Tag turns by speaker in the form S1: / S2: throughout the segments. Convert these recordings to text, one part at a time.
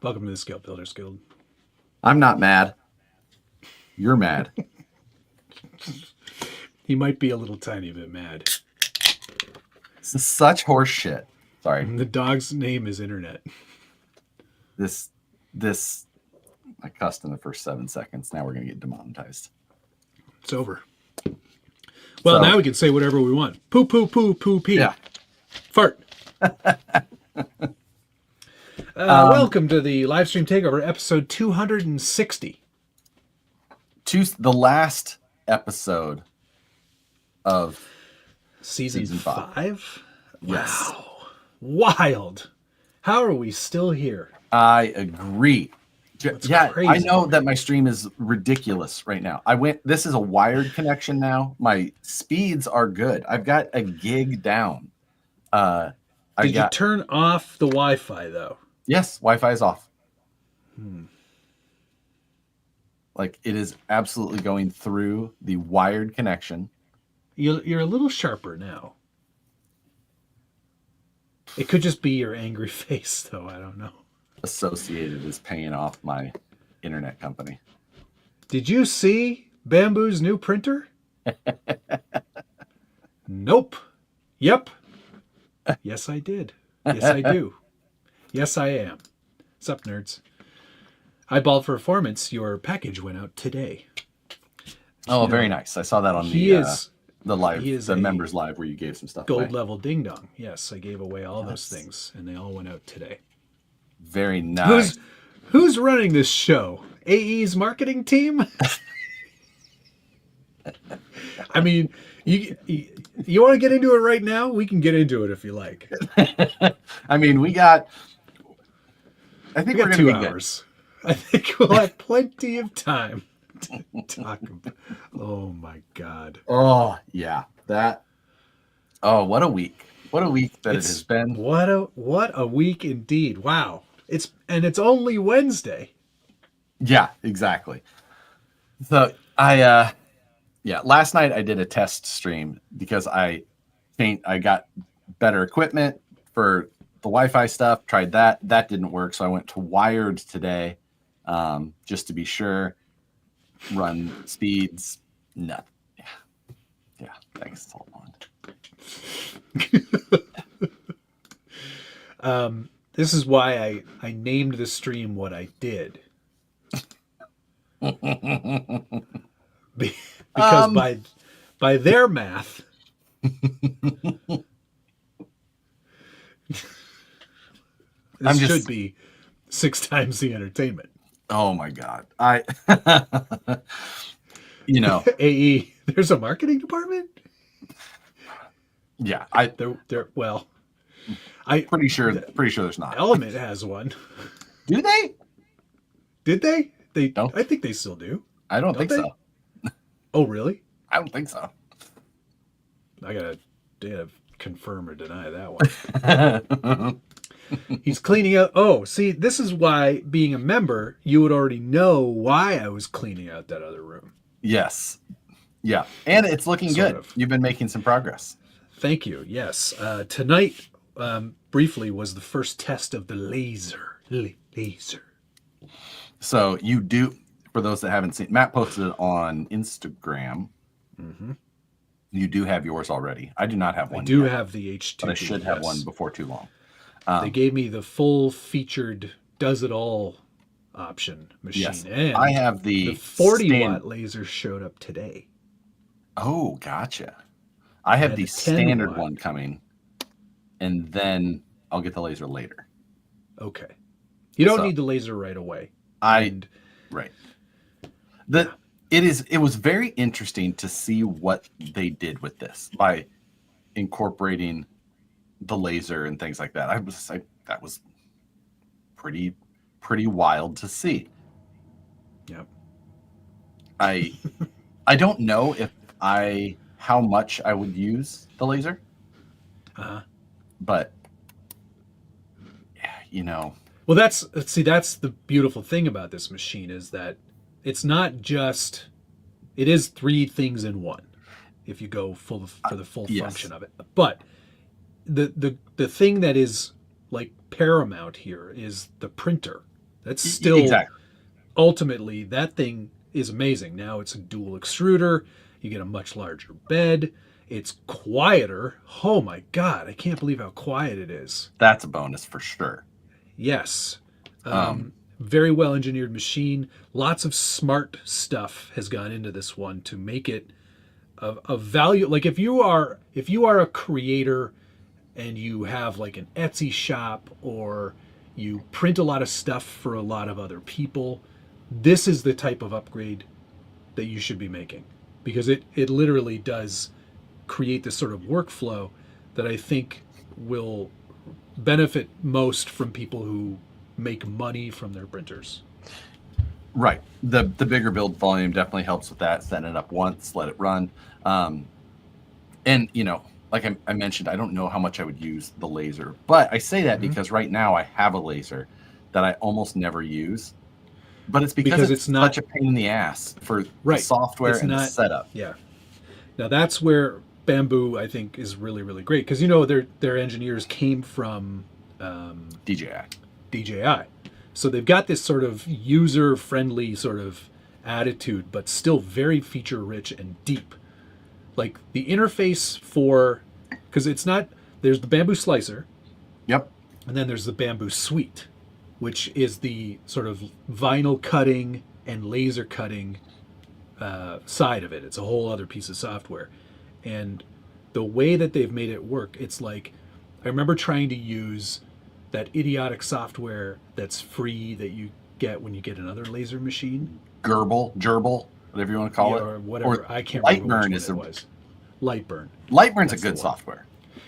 S1: Welcome to the Scale Builders Guild.
S2: I'm not mad. You're mad.
S1: He might be a little tiny bit mad.
S2: This is such horse shit. Sorry.
S1: The dog's name is Internet.
S2: This, I cussed in the first 7 seconds. Now we're going to get demonetized.
S1: It's over. Well, now we can say whatever we want. Poo, poo, poo, poo, pee.
S2: Yeah.
S1: Fart. Welcome to the Livestream Takeover, episode 260.
S2: The last episode of
S1: Season 5?
S2: Yes.
S1: Wow. Wild. How are we still here?
S2: I agree.
S1: That's
S2: yeah,
S1: crazy.
S2: I know that my stream is ridiculous right now. This is a wired connection now. My speeds are good. I've got a gig down.
S1: Did you turn off the Wi-Fi, though?
S2: Yes, Wi-Fi is off. Like, it is absolutely going through the wired connection.
S1: You're a little sharper now. It could just be your angry face, though. I don't know.
S2: Associated is paying off my internet company.
S1: Did you see Bamboo's new printer? Nope. Yep. Yes, I did. Yes, I do. Yes, I am. Sup, nerds? Eyeball Performance, your package went out today.
S2: Oh, very nice. I saw that on the live, the members live where you gave some stuff
S1: gold
S2: away.
S1: Level ding dong. Yes, I gave away all those things, and they all went out today.
S2: Very nice.
S1: Who's running this show? AE's marketing team? I mean, you want to get into it right now? We can get into it if you like.
S2: I mean, I think we're going to
S1: 2
S2: be
S1: hours. Good. I think we'll have plenty of time to talk about. Oh my God.
S2: Oh yeah, that. Oh, what a week! What a week that it has been.
S1: What a week indeed! Wow. It's only Wednesday.
S2: Yeah, exactly. So last night I did a test stream because I got better equipment for the Wi-Fi stuff. Tried that didn't work, so I went to wired today, just to be sure. Run speeds, no. Yeah. Thanks. Hold
S1: on. This is why I named the stream what I did. Because by their math, this should be 6 times the entertainment.
S2: Oh my God.
S1: AE, there's a marketing department?
S2: Yeah.
S1: I'm
S2: pretty sure there's not.
S1: Element has one.
S2: Do they?
S1: Did they?
S2: No.
S1: I think they still do.
S2: I don't think so.
S1: Oh, really?
S2: I don't think so.
S1: I gotta confirm or deny that one. He's cleaning out. Oh, see, this is why being a member, you would already know why I was cleaning out that other room.
S2: Yes. Yeah. And it's looking good. You've been making some progress.
S1: Thank you. Yes. Tonight, briefly, was the first test of the laser. Laser.
S2: So you do, for those that haven't seen, Matt posted it on Instagram.
S1: Mm-hmm.
S2: You do have yours already. I do not have one.
S1: I do have the H2.
S2: But I should have one before too long.
S1: They gave me the full featured does it all option machine.
S2: Yes.
S1: And
S2: I have the
S1: 40 watt laser showed up today.
S2: Oh, gotcha. I have the standard one coming, and then I'll get the laser later.
S1: Okay. You don't need the laser right away.
S2: Right. It was very interesting to see what they did with this by incorporating the laser and things like that. That was pretty wild to see.
S1: Yep.
S2: I don't know how much I would use the laser. But
S1: Well, that's the beautiful thing about this machine is that it's not just, it is 3 things in one if you go for the full function of it. But the thing that is like paramount here is the printer. That's still
S2: Exactly.
S1: ultimately, that thing is amazing. Now it's a dual extruder. You get a much larger bed. It's quieter. Oh my God, I can't believe how quiet it is.
S2: That's a bonus for sure.
S1: Yes.
S2: Um,
S1: Very well engineered machine. Lots of smart stuff has gone into this one to make it a value. Like if you are a creator and you have like an Etsy shop or you print a lot of stuff for a lot of other people, this is the type of upgrade that you should be making, because it literally does create this sort of workflow that I think will benefit most from people who make money from their printers.
S2: right. The bigger build volume definitely helps with that. Setting it up once, let it run. And like I mentioned, I don't know how much I would use the laser, but I say that because right now I have a laser that I almost never use, but it's because it's
S1: it's not
S2: such a pain in the ass for the
S1: right.
S2: software
S1: It's
S2: and the
S1: not.
S2: setup.
S1: Yeah. Now that's where Bamboo, I think, is really really great, because their engineers came from
S2: DJI.
S1: DJI, so they've got this sort of user friendly sort of attitude, but still very feature rich and deep. Like the interface for, because it's not, there's the Bamboo Slicer,
S2: Yep.
S1: and then there's the Bamboo Suite, which is the sort of vinyl cutting and laser cutting side of it. It's a whole other piece of software. And the way that they've made it work, it's like, I remember trying to use that idiotic software that's free that you get when you get another laser machine.
S2: Gerbil, whatever you want to call it.
S1: Or whatever.
S2: Or
S1: I can't remember
S2: Lightburn
S1: which
S2: is
S1: one it was. Lightburn.
S2: Lightburn's a
S1: That's the
S2: good
S1: one.
S2: software.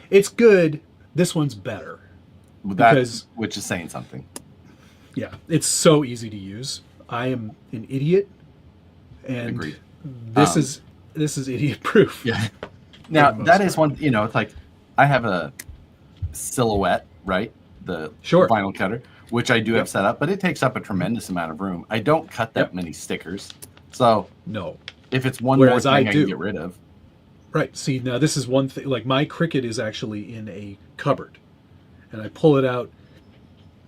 S1: It's good. This one's better. Because
S2: Which is saying something.
S1: yeah, it's so easy to use. I am an idiot, and
S2: Agreed.
S1: this is idiot proof.
S2: Yeah. Now
S1: most
S2: that is
S1: part.
S2: one. It's like I have a Silhouette, right? The
S1: Sure.
S2: vinyl cutter, which I do have set up, but it takes up a tremendous amount of room. I don't cut that many stickers, so
S1: No.
S2: if it's one
S1: Whereas
S2: more thing I
S1: do.
S2: can get rid of.
S1: Right. See, now this is one thing. Like my Cricut is actually in a cupboard, and I pull it out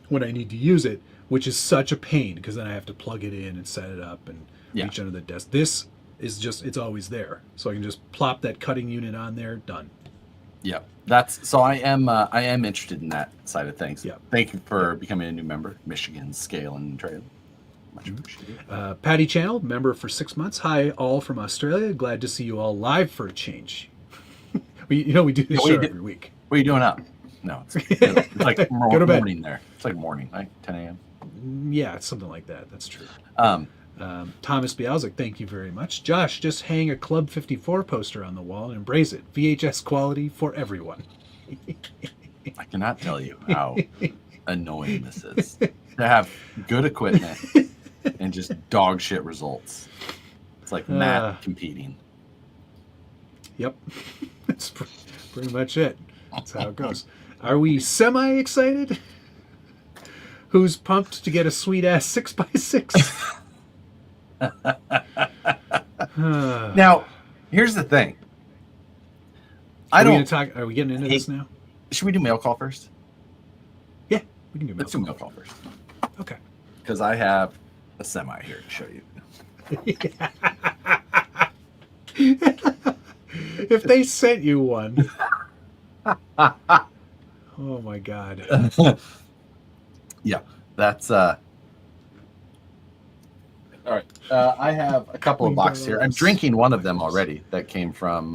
S1: when I need to use it, which is such a pain because then I have to plug it in and set it up and reach under the desk. This is just, it's always there, so I can just plop that cutting unit on there. Done.
S2: Yeah, that's so. I am interested in that side of things.
S1: Yeah.
S2: Thank you for becoming a new member, Michigan Scale and Trail. Much appreciated.
S1: Patty Channel, member for 6 months. Hi, all from Australia. Glad to see you all live for a change. we do this show every week.
S2: What are you doing up? No, it's like
S1: Go to bed.
S2: morning there. It's like morning, like 10 a.m.
S1: Yeah, it's something like that. That's true. Thomas Bialzik, thank you very much. Josh, just hang a Club 54 poster on the wall and embrace it. VHS quality for everyone.
S2: I cannot tell you how annoying this is to have good equipment and just dog shit results. It's like Matt competing.
S1: Yep. That's pretty much it. That's how it goes. Are we semi-excited? Who's pumped to get a sweet-ass 6x6?
S2: Now, here's the thing.
S1: Are we getting into this now?
S2: Should we do mail call first?
S1: Yeah, we can do mail
S2: Let's do mail call first.
S1: Okay.
S2: Because I have a semi here to show you.
S1: If they sent you one. Oh my God.
S2: Yeah, that's all right. I have a couple of boxes here. I'm drinking one of them already. That came from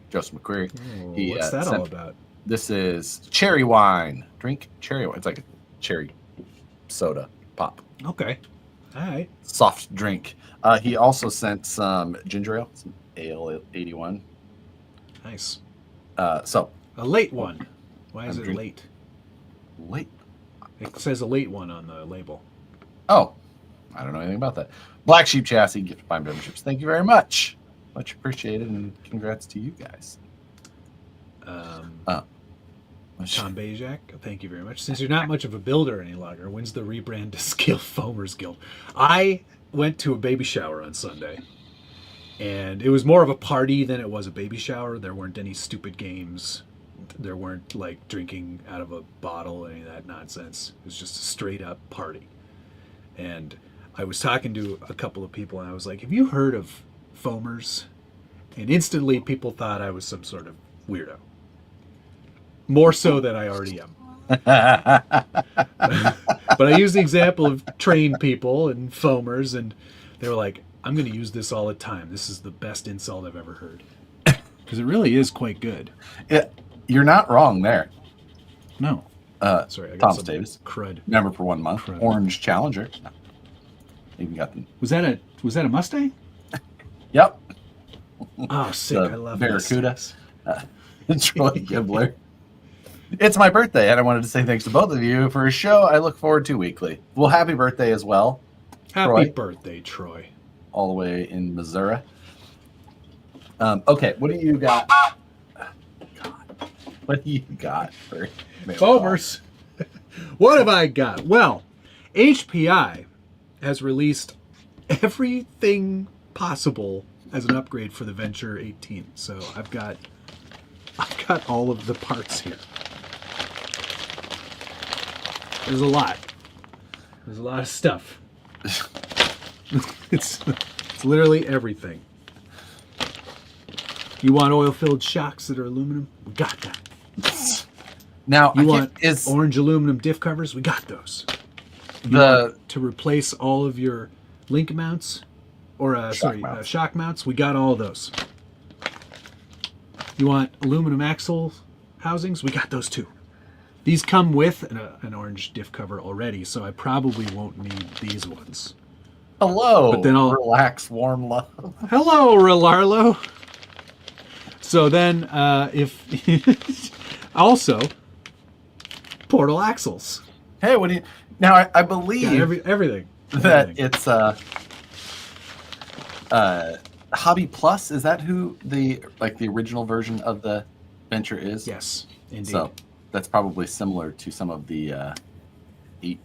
S2: Joseph McQuarrie.
S1: What's that all about?
S2: This is cherry wine. Drink cherry wine. It's like a cherry soda pop.
S1: Okay. All right.
S2: Soft drink. He also sent some ginger ale, some ale 81.
S1: Nice.
S2: So
S1: a late one. Why is it late?
S2: Late.
S1: It says a late one on the label.
S2: Oh, I don't know anything about that. Black Sheep Chassis, gift by memberships. Thank you very much. Much appreciated, and congrats to you guys.
S1: Tom Bajak, thank you very much. Since you're not much of a builder any longer, when's the rebrand to Scale Foamers Guild? I went to a baby shower on Sunday, and it was more of a party than it was a baby shower. There weren't any stupid games. There weren't like drinking out of a bottle or any of that nonsense. It was just a straight up party. And I was talking to a couple of people, and I was like, "Have you heard of foamers?" And instantly, people thought I was some sort of weirdo. More so than I already am. But I used the example of trained people and foamers, and they were like, "I'm going to use this all the time. This is the best insult I've ever heard." Because it really is quite good.
S2: You're not wrong there.
S1: No. Sorry, I got
S2: Thomas
S1: some
S2: Davis,
S1: crud.
S2: member for 1 month.
S1: Crud.
S2: Orange Challenger. Even got them.
S1: Was that a Mustang?
S2: Yep.
S1: Oh, sick! I love
S2: Barracuda.
S1: Mustangs.
S2: Troy Gibbler. It's my birthday, and I wanted to say thanks to both of you for a show I look forward to weekly. Well, happy birthday as well.
S1: Happy birthday, Troy.
S2: All the way in Missouri. Okay, what do you got? God, what do you got for
S1: Foamers? What have I got? Well, HPI has released everything possible as an upgrade for the Venture 18. So I've got all of the parts here. There's a lot. There's a lot of stuff. It's literally everything. You want oil-filled shocks that are aluminum? We got that.
S2: Now,
S1: You want orange aluminum diff covers? We got those. To replace all of your link mounts, or shock mounts? We got all those. You want aluminum axle housings? We got those too. These come with an orange diff cover already, so I probably won't need these ones.
S2: Hello,
S1: but then I'll
S2: relax, warm love.
S1: Hello, Rilarlo. So then, if also portal axles.
S2: Hey, what do you? Now I believe
S1: everything
S2: that it's Hobby Plus. Is that who the original version of the Venture is?
S1: Yes, indeed.
S2: So that's probably similar to some of the 8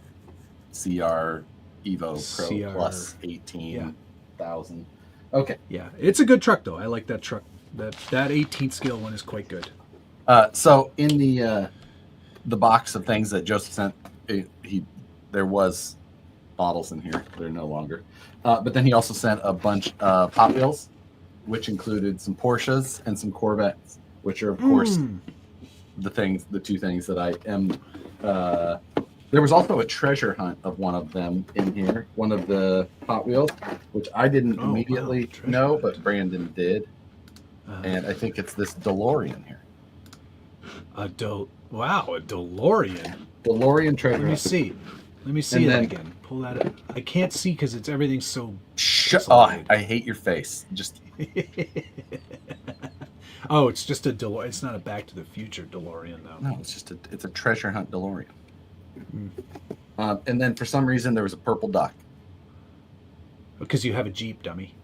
S2: CR Evo Pro Plus 18,000. Okay.
S1: Yeah, it's a good truck though. I like that truck. That 18th scale one is quite good.
S2: So in the box of things that Joseph sent, there was bottles in here. They're no longer. But then he also sent a bunch of Hot Wheels, which included some Porsches and some Corvettes, which are of course the two things that I am. There was also a treasure hunt of one of them in here, one of the Hot Wheels, which I didn't immediately know, but Brandon did. And I think it's this DeLorean here.
S1: A DeLorean.
S2: DeLorean treasure hunt.
S1: Let me see that again. Pull that up. I can't see because everything's so.
S2: I hate your face. Just.
S1: Oh, it's just a DeLorean. It's not a Back to the Future DeLorean, though.
S2: No, it's a treasure hunt DeLorean. And then for some reason there was a purple duck.
S1: Because you have a Jeep, dummy.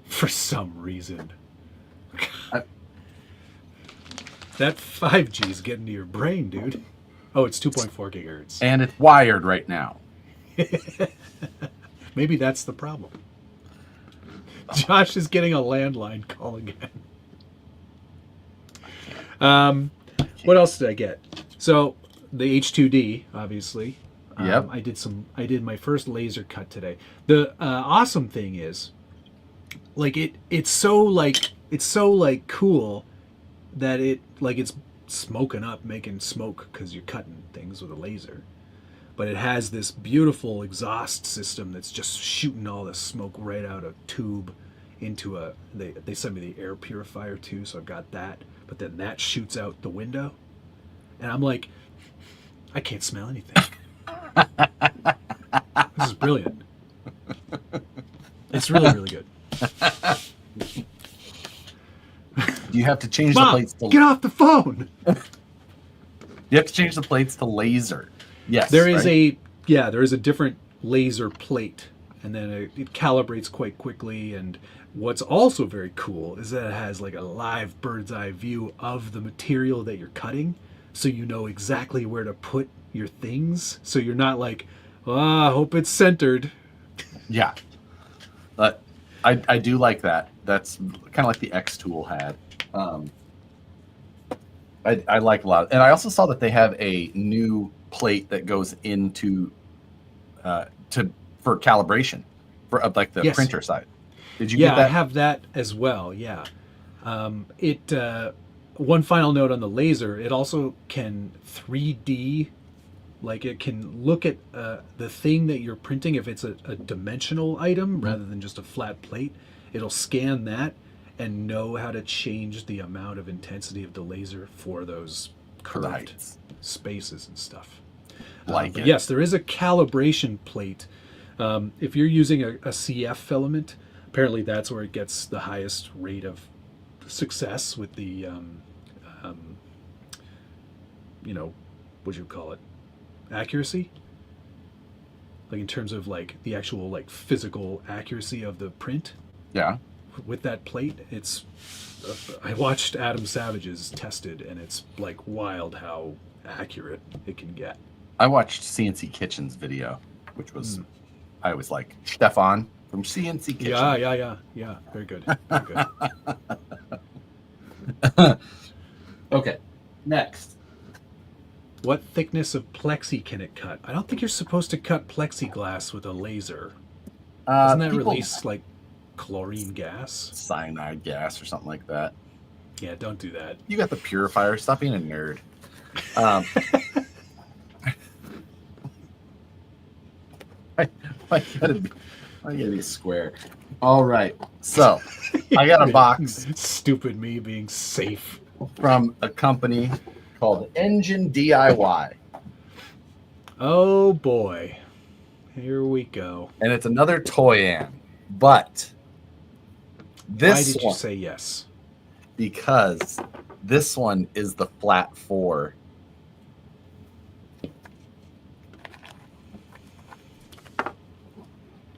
S1: For some reason. That 5G is getting to your brain, dude. Oh, it's 2.4 gigahertz.
S2: And it's wired right now.
S1: Maybe that's the problem. Josh is getting a landline call again. What else did I get? So the H2D, obviously.
S2: Yep.
S1: I did my first laser cut today. The awesome thing is, it's so cool that it's smoking up, making smoke because you're cutting things with a laser. But it has this beautiful exhaust system that's just shooting all the smoke right out of tube into they sent me the air purifier too, so I've got that. But then that shoots out the window. And I'm like, I can't smell anything. This is brilliant. It's really, really good.
S2: You have to change
S1: Mom,
S2: the plates to
S1: get off the phone.
S2: You have to change the plates to laser. Yes.
S1: There is a different laser plate, and then it calibrates quite quickly. And what's also very cool is that it has like a live bird's eye view of the material that you're cutting, so you know exactly where to put your things. So you're not like, I hope it's centered.
S2: Yeah. But I do like that. That's kind of like the X tool had. I like a lot. And I also saw that they have a new plate that goes into for calibration for like the
S1: Yes.
S2: printer side. Did you
S1: Yeah,
S2: get that?
S1: I have that as well. Yeah. It one final note on the laser. It also can 3D, like it can look at the thing that you're printing. If it's a dimensional item rather than just a flat plate, it'll scan that and know how to change the amount of intensity of the laser for those curved
S2: Right.
S1: spaces and stuff.
S2: Like
S1: But
S2: it.
S1: yes, there is a calibration plate. If you're using a CF filament, apparently that's where it gets the highest rate of success with the, you know, what do you call it, accuracy. Like in terms of like the actual like physical accuracy of the print
S2: Yeah.
S1: with that plate, it's. I watched Adam Savage's tested, and it's like wild how accurate it can get.
S2: I watched CNC Kitchen's video, which was I was like Stefan from CNC Kitchen.
S1: Yeah. Very good. Very good.
S2: Okay. Next.
S1: What thickness of plexi can it cut? I don't think you're supposed to cut plexiglass with a laser. Doesn't that
S2: People-
S1: release like chlorine gas?
S2: cyanide gas or something like that.
S1: Yeah, don't do that.
S2: You got the purifier. Stop being a nerd. I gotta be square. All right. So I got a box
S1: Stupid me being safe.
S2: from a company called Engine DIY.
S1: Oh boy. Here we go.
S2: And it's another Toy-An. But this
S1: Why did you
S2: one,
S1: say yes?
S2: because this one is the flat 4.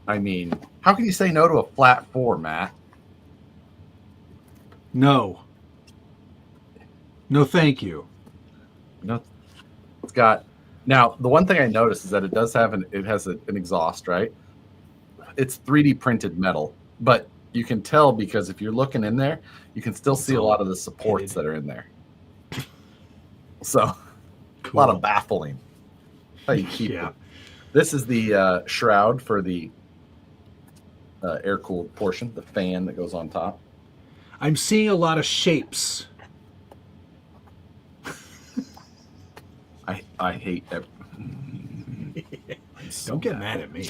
S2: I mean, how can you say no to a flat 4, Matt?
S1: No. No, thank you.
S2: You know, it's got. Now, the one thing I noticed is that it does have an exhaust, right? It's 3D printed metal, but you can tell because if you're looking in there, you can still see a lot of the supports that are in there. So,
S1: Cool.
S2: a lot of baffling. How you keep
S1: Yeah.
S2: it. This is the shroud for the air-cooled portion, the fan that goes on top.
S1: I'm seeing a lot of shapes.
S2: I hate that.
S1: Don't get mad at me.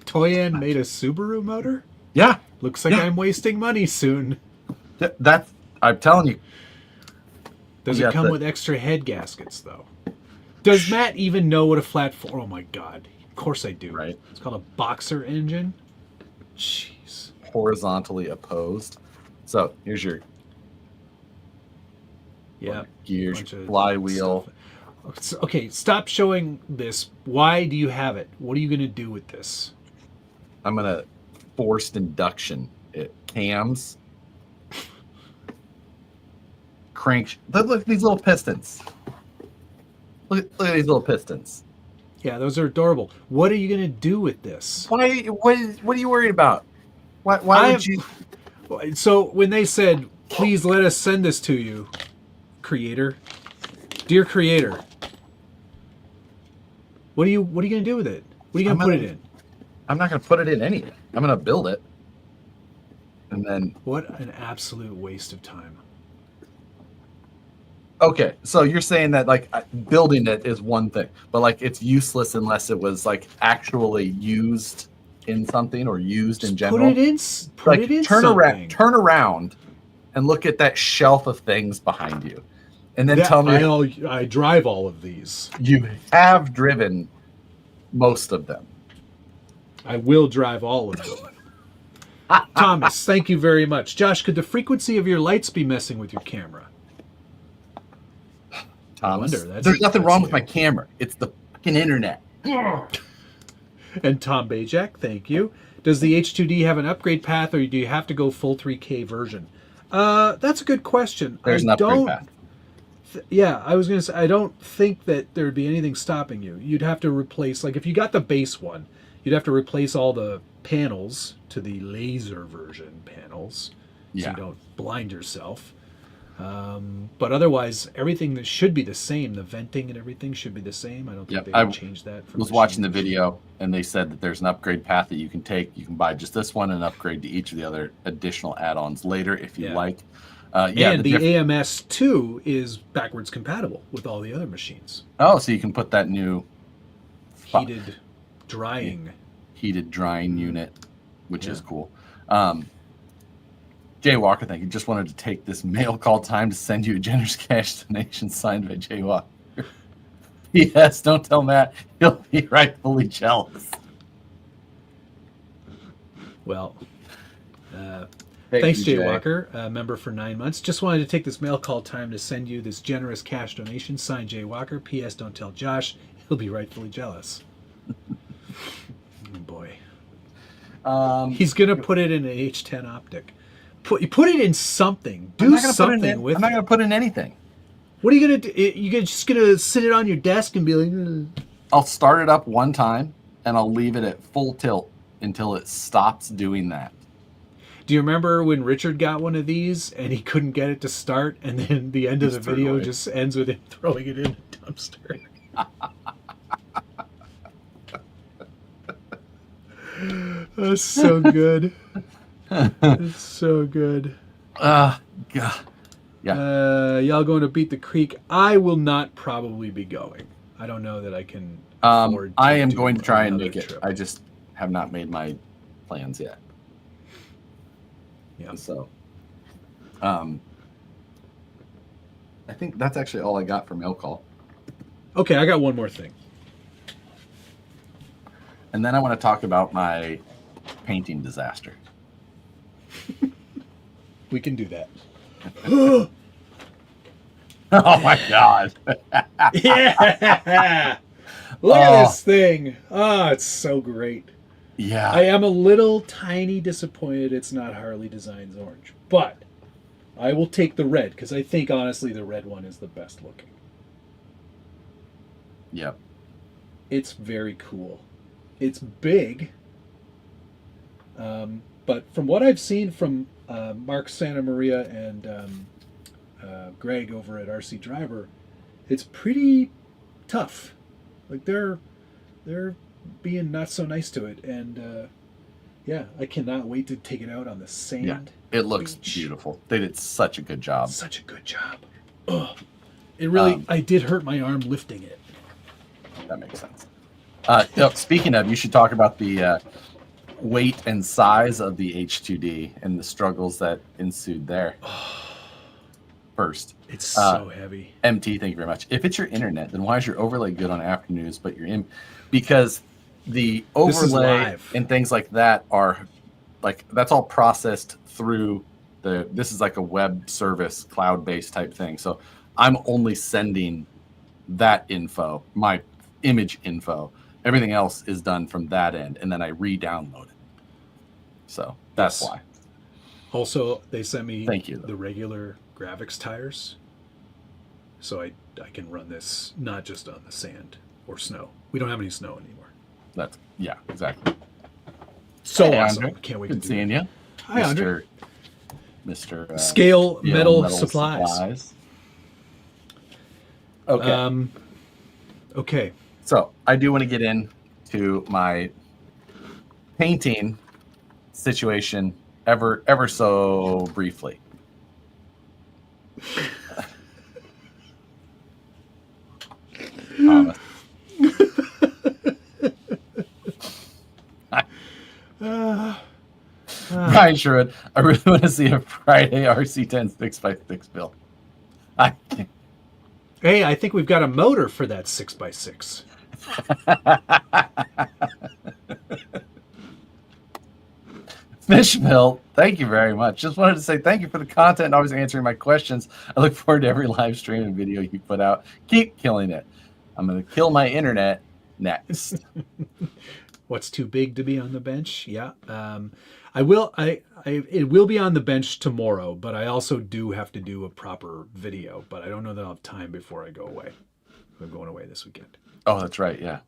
S1: Toy-An made a Subaru motor?
S2: Yeah,
S1: Looks like
S2: Yeah.
S1: I'm wasting money soon.
S2: that's. I'm telling you.
S1: Does
S2: Yeah,
S1: it come
S2: but-
S1: with extra head gaskets, though? Does Matt even know what a flat 4... Oh, my God. Of course I do.
S2: Right.
S1: It's called a boxer engine. Jeez.
S2: Horizontally opposed. So here's your
S1: Yeah.
S2: gears,
S1: bunch of
S2: flywheel.
S1: stuff. Okay, stop showing this. Why do you have it? What are you going to do with this?
S2: I'm gonna forced induction it. Cams, crank. Look at these little pistons. Look at these little pistons.
S1: Yeah, those are adorable. What are you going to do with this?
S2: Why? What are you worried about? Why
S1: I
S2: would
S1: have-
S2: you?
S1: So when they said, please let us send this to you, creator, dear creator, what are you going to do with it? What are you going to
S2: I'm
S1: put
S2: gonna-
S1: it in?
S2: I'm not gonna put it in anything. I'm gonna build it, and then.
S1: What an absolute waste of time.
S2: Okay, so you're saying that like building it is one thing, but like it's useless unless it was like actually used in something or used in general.
S1: Put it in. Put it in something.
S2: turn around, and look at that shelf of things behind you, and then tell me
S1: I drive all of these.
S2: you have driven most of them.
S1: I will drive all of them. Thomas, thank you very much. Josh, could the frequency of your lights be messing with your camera?
S2: Thomas,
S1: wonder, that's-
S2: there's nothing
S1: that's
S2: wrong with
S1: you.
S2: my camera. It's the fucking internet.
S1: And Tom Bajak, thank you. Does the H2D have an upgrade path, or do you have to go full 3K version? That's a good question.
S2: There's an upgrade path.
S1: Yeah, I was going to say, I don't think that there would be anything stopping you. You'd have to replace, like if you got the base one, you'd have to replace all the panels to the laser version panels, so
S2: Yeah.
S1: you don't blind yourself. But otherwise, everything that should be the same. The venting and everything should be the same. I don't think
S2: Yep.
S1: they
S2: I
S1: would change that. From
S2: was
S1: machine
S2: watching
S1: to
S2: the
S1: machine.
S2: video, and they said that there's an upgrade path that you can take. You can buy just this one and upgrade to each of the other additional add-ons later if you
S1: Yeah.
S2: like.
S1: And the AMS2 is backwards compatible with all the other machines.
S2: Oh, so you can put that new
S1: Heated drying.
S2: heated drying unit, which is cool. Jay Walker, thank you. Just wanted to take this mail call time to send you a generous cash donation signed by Jay Walker. Yes, don't tell Matt. He'll be rightfully jealous.
S1: Well, thanks,
S2: you,
S1: Jay Walker, member for 9 months. Just wanted to take this mail call time to send you this generous cash donation. Signed, Jay Walker. P.S. Don't tell Josh. He'll be rightfully jealous. Oh, boy. He's going to put it in an H10 optic. Put it in something. Do something with it.
S2: I'm not going to put in anything.
S1: What are you going to do? You're just going to sit it on your desk and be like...
S2: I'll start it up one time, and I'll leave it at full tilt until it stops doing that.
S1: Do you remember when Richard got one of these and he couldn't get it to start, and then the end of the video just ends with him throwing it in the dumpster? That's so good. It's so good.
S2: God. Yeah.
S1: Y'all going to Beat the Creek? I will not probably be going. I don't know that I can afford
S2: I am going to try and
S1: another
S2: make it.
S1: trip.
S2: I just have not made my plans yet.
S1: Yeah.
S2: So, I think that's actually all I got for mail call.
S1: Okay, I got one more thing.
S2: And then I want to talk about my painting disaster.
S1: We can do that.
S2: Oh my God.
S1: Yeah! Look at this thing. Oh, it's so great.
S2: Yeah.
S1: I am a little tiny disappointed it's not Harley Designs Orange, but I will take the red because I think honestly the red one is the best looking.
S2: Yep.
S1: It's very cool. It's big, but from what I've seen from Mark Santa Maria and Greg over at RC Driver, it's pretty tough. Like they're being not so nice to it, and yeah, I cannot wait to take it out on the sand.
S2: Yeah, it looks beautiful. They did such a good job.
S1: Such a good job. Ugh. It really, I did hurt my arm lifting it.
S2: That makes sense. Speaking of, you should talk about the weight and size of the H2D and the struggles that ensued there. First,
S1: it's so heavy.
S2: MT, thank you very much. If it's your internet, then why is your overlay good on afternoons, but you're in? Because the overlay and things like that are like, that's all processed through this is like a web service, cloud-based type thing. So I'm only sending that info, my image info. Everything else is done from that end, and then I re-download it. So that's why.
S1: Also, they sent me
S2: the
S1: regular graphics tires, so I can run this not just on the sand or snow. We don't have any snow anymore.
S2: Yeah, exactly.
S1: So
S2: hey,
S1: awesome!
S2: Andre.
S1: Can't wait
S2: Good
S1: to
S2: seeing you.
S1: Hi, Andre.
S2: Mr.
S1: Scale Metal Supplies.
S2: Okay.
S1: Okay.
S2: So I do want to get into my painting situation ever so briefly. Brian Sherwood, I really want to see a Friday RC10 6x6 build.
S1: Hey, I think we've got a motor for that 6x6.
S2: Fishville, thank you very much. Just wanted to say thank you for the content and always answering my questions. I look forward to every live stream and video you put out. Keep killing it. I'm going to kill my internet next.
S1: What's too big to be on the bench? Yeah. It will be on the bench tomorrow, but I also do have to do a proper video, but I don't know that I'll have time before I go away. I'm going away this weekend.
S2: Oh, that's right. Yeah.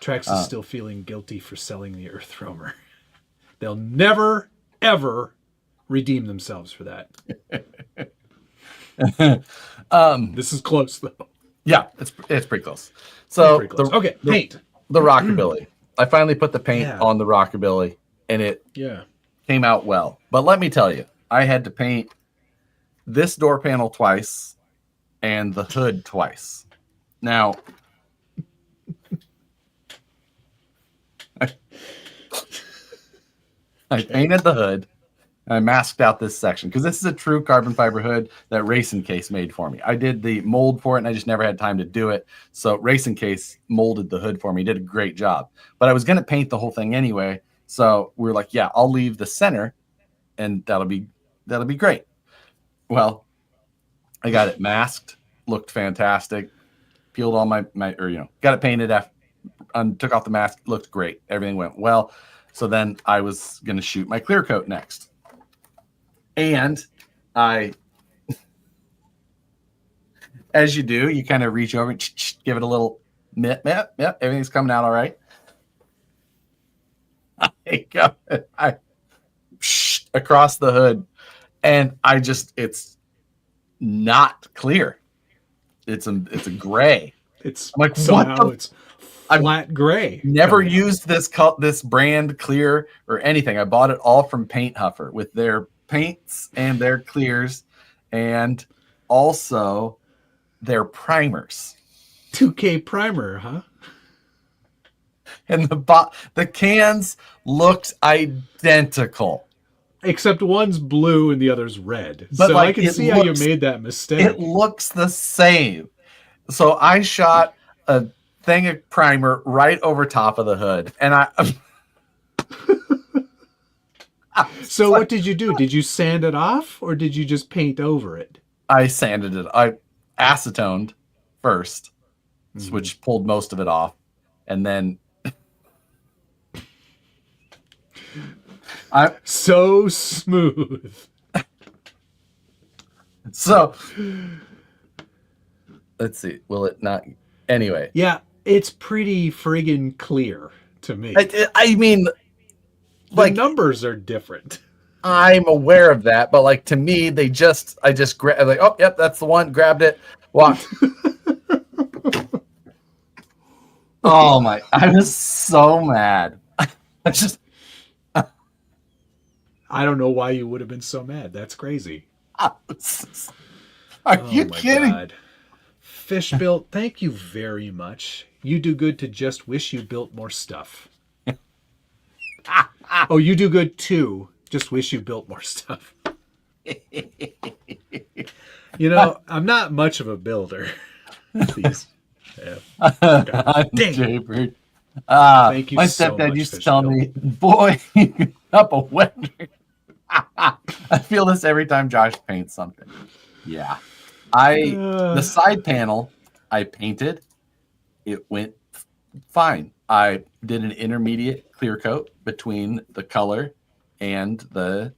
S1: Trax is still feeling guilty for selling the Earth Roamer. They'll never, ever redeem themselves for that. This is close though.
S2: Yeah, it's pretty close.
S1: It's
S2: So
S1: pretty close. Okay, paint.
S2: the rockabilly. I finally put the paint
S1: Yeah.
S2: on the rockabilly, and it
S1: Yeah.
S2: came out well. But let me tell you, I had to paint this door panel twice and the hood twice. Now, I painted the hood. I masked out this section because this is a true carbon fiber hood that Racing Case made for me. I did the mold for it, and I just never had time to do it. So Racing Case molded the hood for me. He did a great job. But I was going to paint the whole thing anyway. So we were like, yeah, I'll leave the center, and that'll be great. Well, I got it masked, looked fantastic, peeled all my got it painted after, took off the mask, looked great. Everything went well. So then I was going to shoot my clear coat next. And I, as you do, you kind of reach over and give it a little yep, everything's coming out all right. I across the hood, and it's not clear. It's a gray.
S1: It's
S2: I'm like,
S1: somehow it's flat gray.
S2: Never used this brand clear or anything. I bought it all from Paint Huffer with their paints and their clears, and also their primers.
S1: 2K primer, huh?
S2: And the cans looked identical,
S1: except one's blue and the other's red.
S2: But
S1: so
S2: like,
S1: I can see how you made that mistake.
S2: It looks the same. So I shot a thing of primer right over top of the hood, and
S1: So what did you do? Did you sand it off, or did you just paint over it?
S2: I sanded it. I acetoned first, which pulled most of it off, and then
S1: so smooth.
S2: So let's see. Will it not? Anyway.
S1: Yeah, it's pretty friggin' clear to me.
S2: I mean,
S1: the numbers are different.
S2: I'm aware of that, but like to me, I just grabbed, like, oh, yep, that's the one. Grabbed it, walked. Oh my! I was so mad.
S1: I don't know why you would have been so mad. That's crazy.
S2: Are you kidding? God.
S1: Fish built, thank you very much. You do good to just wish you built more stuff. Oh, you do good too. Just wish you built more stuff. You know, I'm not much of a builder. Please. Yeah.
S2: Jaybird.
S1: Thank you.
S2: My
S1: so
S2: stepdad
S1: much,
S2: used to tell me, boy, up a weather. I feel this every time Josh paints something. Yeah. The side panel I painted, it went fine. I did an intermediate clear coat between the color and the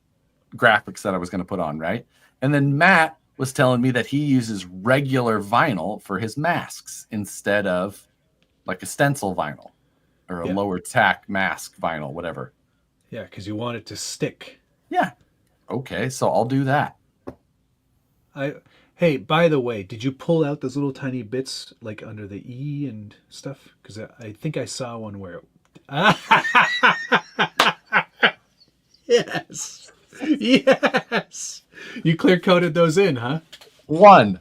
S2: graphics that I was going to put on, right? And then Matt was telling me that he uses regular vinyl for his masks instead of like a stencil vinyl or a lower tack mask vinyl, whatever.
S1: Yeah, because you want it to stick.
S2: Yeah. Okay, so I'll do that.
S1: Hey, by the way, did you pull out those little tiny bits like under the E and stuff? Because I think I saw one where Yes. Yes. You clear coated those in, huh?
S2: One.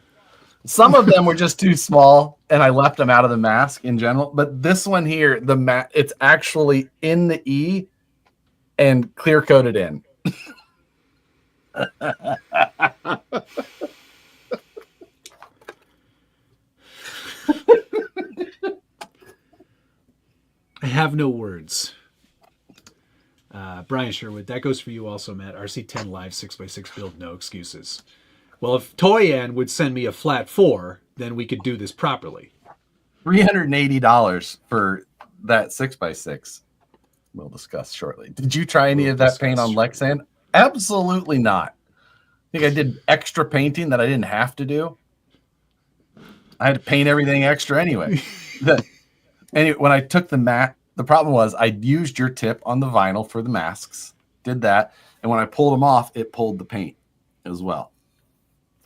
S2: Some of them were just too small, and I left them out of the mask in general. But this one here, it's actually in the E and clear coated in.
S1: I have no words. Brian Sherwood, that goes for you also, Matt. RC10 Live 6x6 build, no excuses. Well, if Toyan would send me a flat 4, then we could do this properly.
S2: $380 for that 6x6. We'll discuss shortly. Did you try any of that paint on Lexan? Absolutely not. I think I did extra painting that I didn't have to do. I had to paint everything extra anyway. Anyway, when I took the mat, the problem was I used your tip on the vinyl for the masks, did that, and when I pulled them off, it pulled the paint as well.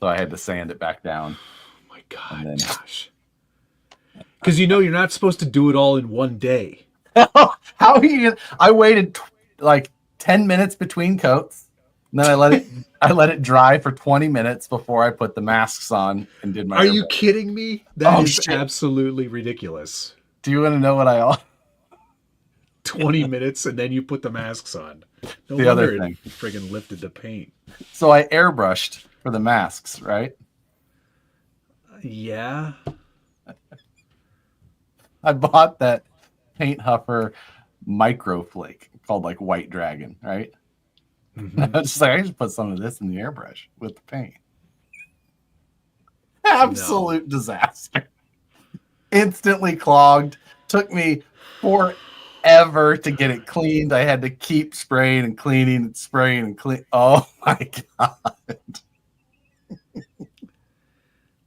S2: So I had to sand it back down.
S1: Oh my God,
S2: then-
S1: Josh. Because you know you're not supposed to do it all in one day.
S2: How are you? I waited like 10 minutes between coats, and then I let it dry for 20 minutes before I put the masks on and did my.
S1: Are you kidding me? That is
S2: shit.
S1: absolutely ridiculous.
S2: Do you want to know what I?
S1: 20 minutes and then you put the masks on. No
S2: The
S1: wonder
S2: other
S1: it
S2: thing.
S1: friggin' lifted the paint.
S2: So I airbrushed for the masks, right?
S1: Yeah.
S2: I bought that paint huffer micro flake called like White Dragon, right?
S1: Mhm.
S2: I was just like, I just put some of this in the airbrush with the paint. Absolute disaster. Instantly clogged. Took me forever to get it cleaned. I had to keep spraying and cleaning and spraying and clean. Oh my God.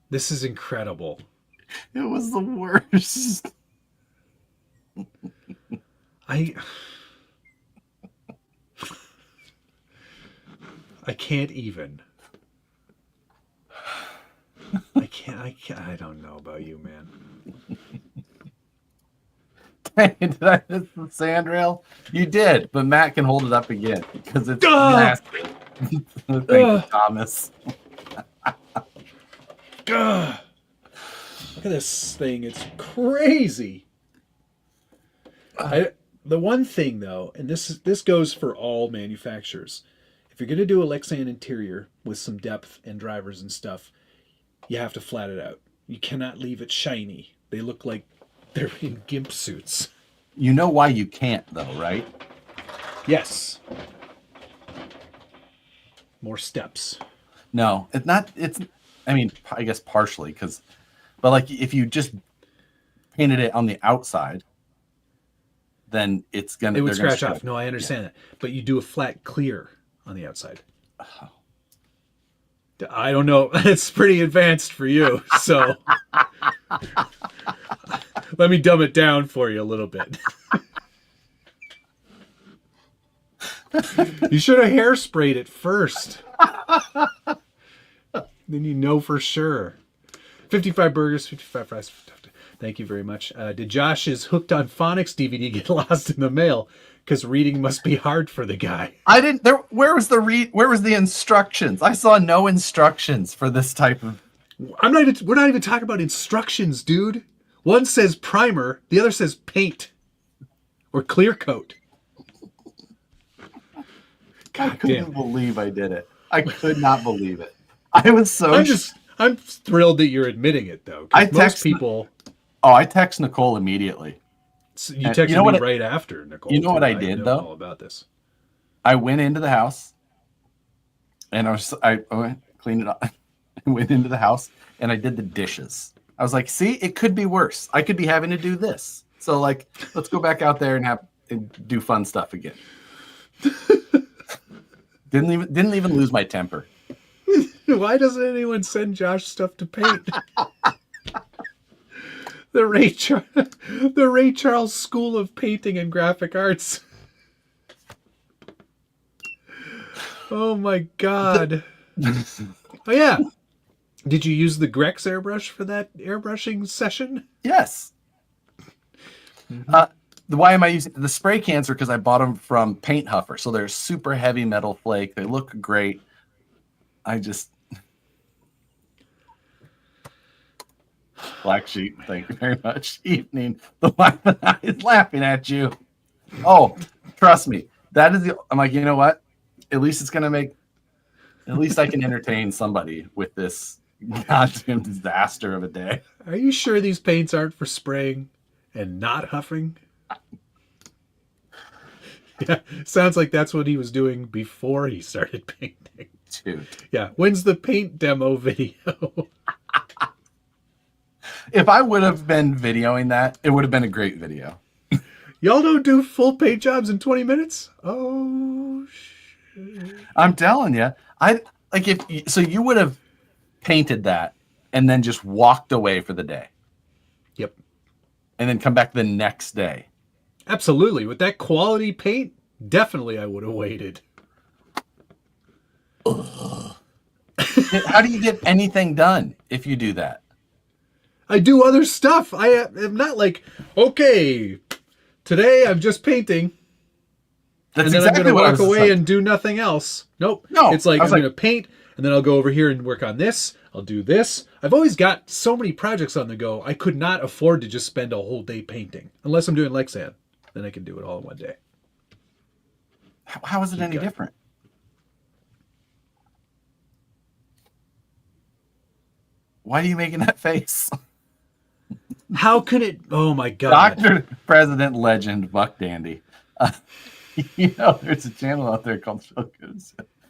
S1: This is incredible.
S2: It was the worst.
S1: I can't even. I can't. I don't know about you, man.
S2: Did I miss the sandrail? You did, but Matt can hold it up again because it's
S1: Ugh!
S2: nasty. Thank you, Thomas.
S1: Ugh. Look at this thing. It's crazy. The one thing though, and this goes for all manufacturers, if you're gonna do a Lexan interior with some depth and drivers and stuff, you have to flat it out. You cannot leave it shiny. They look like they're in gimp suits.
S2: You know why you can't, though, right?
S1: Yes. More steps.
S2: No, it's not. It's, I mean, I guess partially but like if you just painted it on the outside, then it
S1: would scratch off. No, I understand that. But you do a flat clear on the outside.
S2: Oh.
S1: I don't know. It's pretty advanced for you. So let me dumb it down for you a little bit. You should have hairsprayed it first. Then you know for sure. 55 burgers, 55 fries. Thank you very much. Did Josh's Hooked on Phonics DVD get lost in the mail? Because reading must be hard for the guy.
S2: I didn't. Where was the instructions? I saw no instructions for this type of.
S1: We're not even talking about instructions, dude. One says primer, the other says paint or clear coat.
S2: I couldn't believe I did it. I could not believe it. I was so.
S1: I'm thrilled that you're admitting it, though.
S2: I text Nicole immediately.
S1: You texted me right after, Nicole.
S2: You know what I did, though?
S1: All about this.
S2: I went into the house, and I cleaned it up. I went into the house, and I did the dishes. I was like, "See, it could be worse. I could be having to do this. So, like, let's go back out there and do fun stuff again." Didn't even lose my temper.
S1: Why doesn't anyone send Josh stuff to paint? The Ray Charles School of Painting and Graphic Arts. Oh my God. Oh yeah. Did you use the Grex airbrush for that airbrushing session?
S2: Yes. Mm-hmm. Why am I using the spray cans? Because I bought them from Paint Huffer, so they're super heavy metal flake. They look great. Black sheep, thank you very much. Evening, the wife and I is laughing at you. Oh, trust me, I'm like, you know what? At least I can entertain somebody with this goddamn disaster of a day.
S1: Are you sure these paints aren't for spraying and not huffing? Yeah, sounds like that's what he was doing before he started painting.
S2: Dude.
S1: Yeah, when's the paint demo video?
S2: If I would have been videoing that, it would have been a great video.
S1: Y'all don't do full paint jobs in 20 minutes? Oh, shit.
S2: I'm telling you. So you would have painted that and then just walked away for the day.
S1: Yep.
S2: And then come back the next day.
S1: Absolutely. With that quality paint, definitely I would have waited.
S2: How do you get anything done if you do that?
S1: I do other stuff. I am not like, okay, today I'm just painting.
S2: That's
S1: and then
S2: exactly
S1: I'm going to
S2: what I
S1: walk
S2: was
S1: away
S2: like.
S1: and do nothing else. Nope.
S2: No,
S1: It's like
S2: I
S1: I'm
S2: was like,
S1: going to paint, and then I'll go over here and work on this. I'll do this. I've always got so many projects on the go. I could not afford to just spend a whole day painting. Unless I'm doing Lexan. Then I can do it all in one day.
S2: how is it any different? Why are you making that face?
S1: How can it? Oh my God.
S2: Dr. President Legend Buck Dandy. There's a channel out there called Feel Good.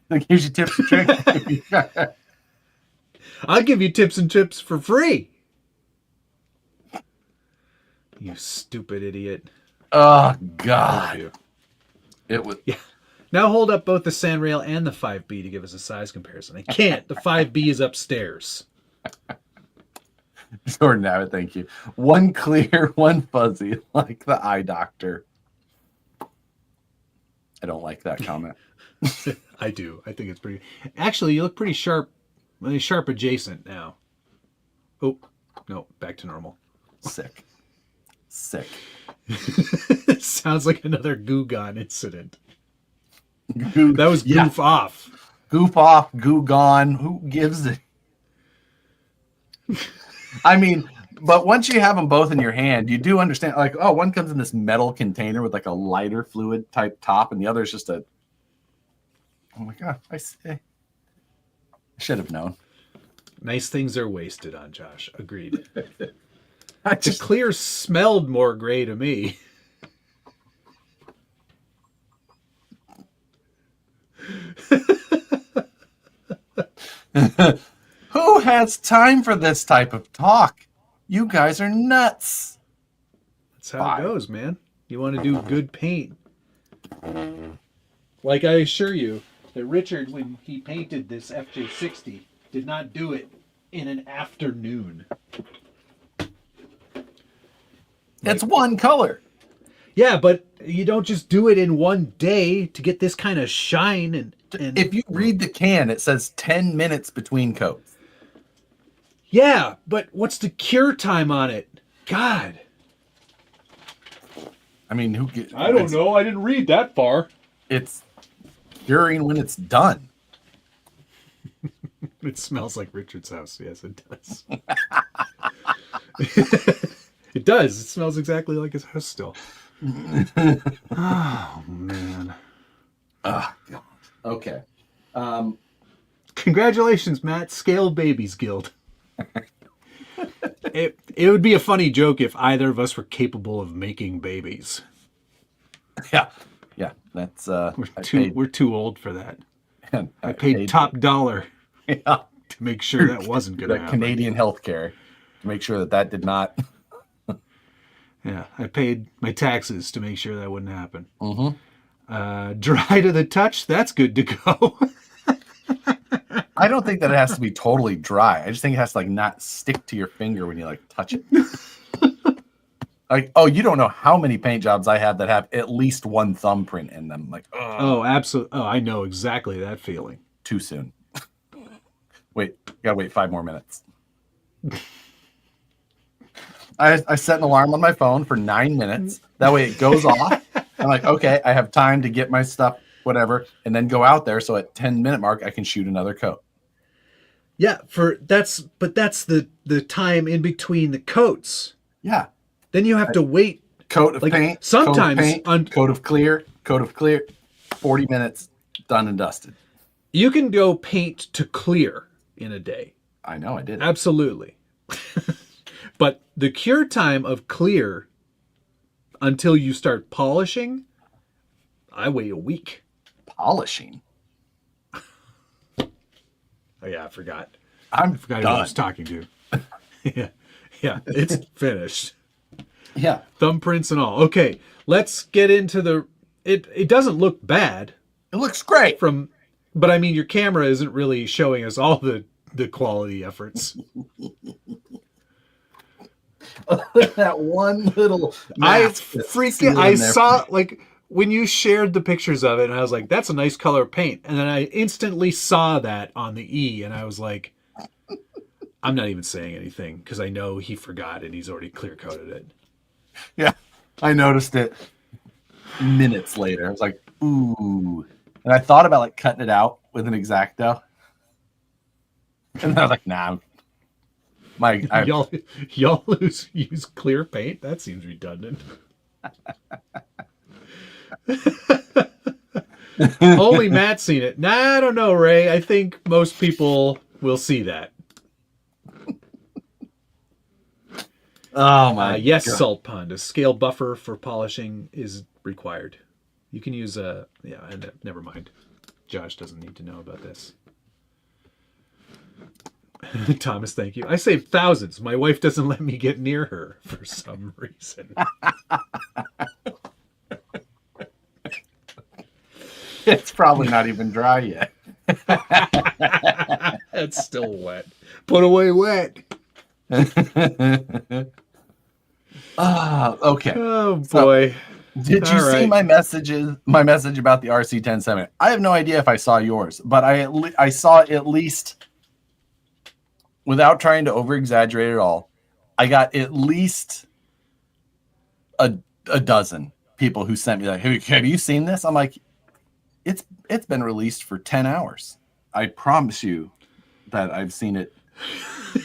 S2: That gives you tips and tricks.
S1: I'll give you tips and tips for free. You stupid idiot.
S2: Oh, God. It was.
S1: Yeah. Now hold up both the Sanrail and the 5B to give us a size comparison. I can't. The 5B is upstairs.
S2: Jordan Abbott, thank you. One clear, one fuzzy, like the eye doctor. I don't like that comment.
S1: I do. I think it's pretty. Actually, you look pretty sharp. Really sharp adjacent now. Oh, no. Back to normal.
S2: Sick.
S1: Sounds like another Goo Gone incident.
S2: Goo,
S1: That was goof off.
S2: Goof off, goo gone. Who gives it? I mean, but once you have them both in your hand, you do understand, like, oh, one comes in this metal container with like a lighter fluid type top, and the other is just a. Oh my God, I should have known.
S1: Nice things are wasted on Josh. Agreed. The clear smelled more gray to me.
S2: Who has time for this type of talk? You guys are nuts.
S1: That's how it goes, man. You want to do good paint. Like I assure you that Richard, when he painted this FJ60, did not do it in an afternoon.
S2: It's one color.
S1: Yeah, but you don't just do it in one day to get this kind of shine. And
S2: if you read the can, it says 10 minutes between coats.
S1: Yeah, but what's the cure time on it? God.
S2: I mean,
S1: I don't know. I didn't read that far.
S2: It's curing when it's done.
S1: It smells like Richard's house. Yes, it does. It does. It smells exactly like his house still. Oh, man.
S2: Oh, God. Okay.
S1: Congratulations, Matt. Scale Babies Guild. It would be a funny joke if either of us were capable of making babies.
S2: Yeah. That's
S1: we're too old for that. I paid top dollar to make sure that wasn't going to happen.
S2: Canadian healthcare to make sure that did not.
S1: Yeah, I paid my taxes to make sure that wouldn't happen.
S2: Mm-hmm.
S1: Dry to the touch, that's good to go.
S2: I don't think that it has to be totally dry. I just think it has to like not stick to your finger when you like touch it. Like, oh, you don't know how many paint jobs I have that have at least one thumbprint in them. Like,
S1: oh, absolutely. Oh, I know exactly that feeling.
S2: Too soon. Wait, gotta wait 5 more minutes. I set an alarm on my phone for 9 minutes. That way it goes off. I'm like, okay, I have time to get my stuff, whatever, and then go out there. So at 10-minute mark, I can shoot another coat.
S1: Yeah, that's the time in between the coats.
S2: Yeah.
S1: Then you have to wait.
S2: Coat of paint.
S1: Sometimes
S2: coat of clear. 40 minutes, done and dusted.
S1: You can go paint to clear in a day.
S2: I know, I did.
S1: Absolutely. But the cure time of clear until you start polishing, I wait a week.
S2: Polishing?
S1: Oh, yeah, I forgot.
S2: I
S1: forgot who I was talking to. Yeah, it's finished.
S2: Yeah.
S1: Thumbprints and all. Okay, let's get into the... It doesn't look bad.
S2: It looks great.
S1: But I mean, your camera isn't really showing us all the quality efforts.
S2: That one little...
S1: I saw, like, when you shared the pictures of it, and I was like, that's a nice color of paint. And then I instantly saw that on the E, and I was like, I'm not even saying anything because I know he forgot and he's already clear coated it.
S2: Yeah, I noticed it minutes later. I was like, ooh. And I thought about like cutting it out with an X-Acto. And I was like, nah.
S1: Y'all use clear paint? That seems redundant. Only Matt's seen it. Nah, I don't know, Ray. I think most people will see that.
S2: Oh my
S1: yes,
S2: God.
S1: Salt Pond. A scale buffer for polishing is required. You can use and never mind. Josh doesn't need to know about this. Thomas, thank you. I saved thousands. My wife doesn't let me get near her for some reason.
S2: It's probably not even dry yet.
S1: It's still wet. Put away wet.
S2: Okay.
S1: Oh boy.
S2: Did you see my message about the RC1070? I have no idea if I saw yours, but I saw at least, without trying to over exaggerate at all, I got at least a dozen people who sent me like, hey, have you seen this? I'm like, it's been released for 10 hours. I promise you that I've seen it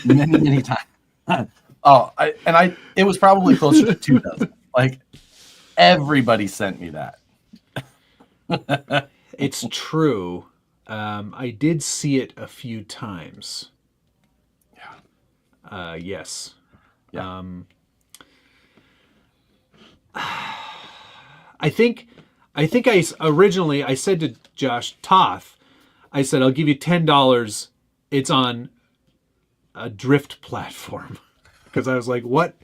S2: many times. It was probably closer to 2 dozen. Like, everybody sent me that.
S1: It's true. I did see it a few times. Yeah. Yes.
S2: Yeah.
S1: I think I originally I said to Josh Toth, I said, I'll give you $10. It's on a drift platform. Because I was like, what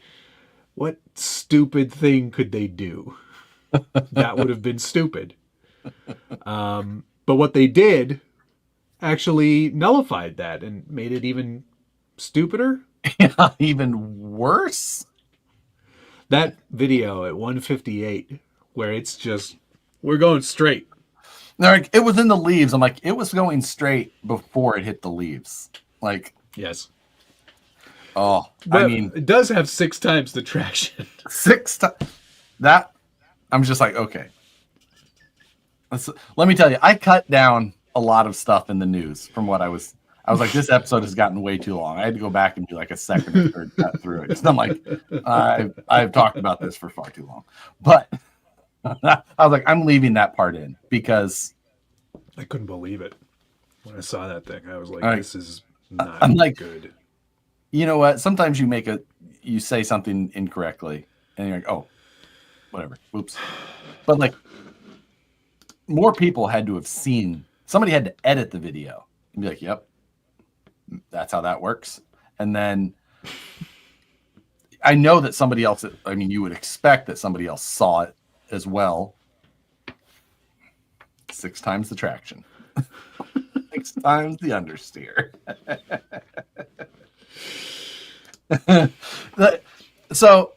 S1: stupid thing could they do? That would have been stupid. But what they did actually nullified that and made it even stupider.
S2: Yeah, even worse.
S1: That video at 158, where it's just, we're going straight.
S2: Like, it was in the leaves. I'm like, it was going straight before it hit the leaves. Like,
S1: yes.
S2: Oh,
S1: But
S2: I mean,
S1: it does have 6 times the traction.
S2: 6 times. That, I'm just like, okay. Let me tell you, I cut down a lot of stuff in the news from what I was like, this episode has gotten way too long. I had to go back and do like a second or third cut through it. I'm like, I've talked about this for far too long. But I was like, I'm leaving that part in because
S1: I couldn't believe it when I saw that thing. I was like, this is not good.
S2: You know what? Sometimes you say something incorrectly and you're like, oh, whatever. Oops. But like, more people had to have seen, somebody had to edit the video and be like, yep, that's how that works. And then I know that somebody else, I mean, you would expect that somebody else saw it as well. 6 times the traction. 6 times the understeer. So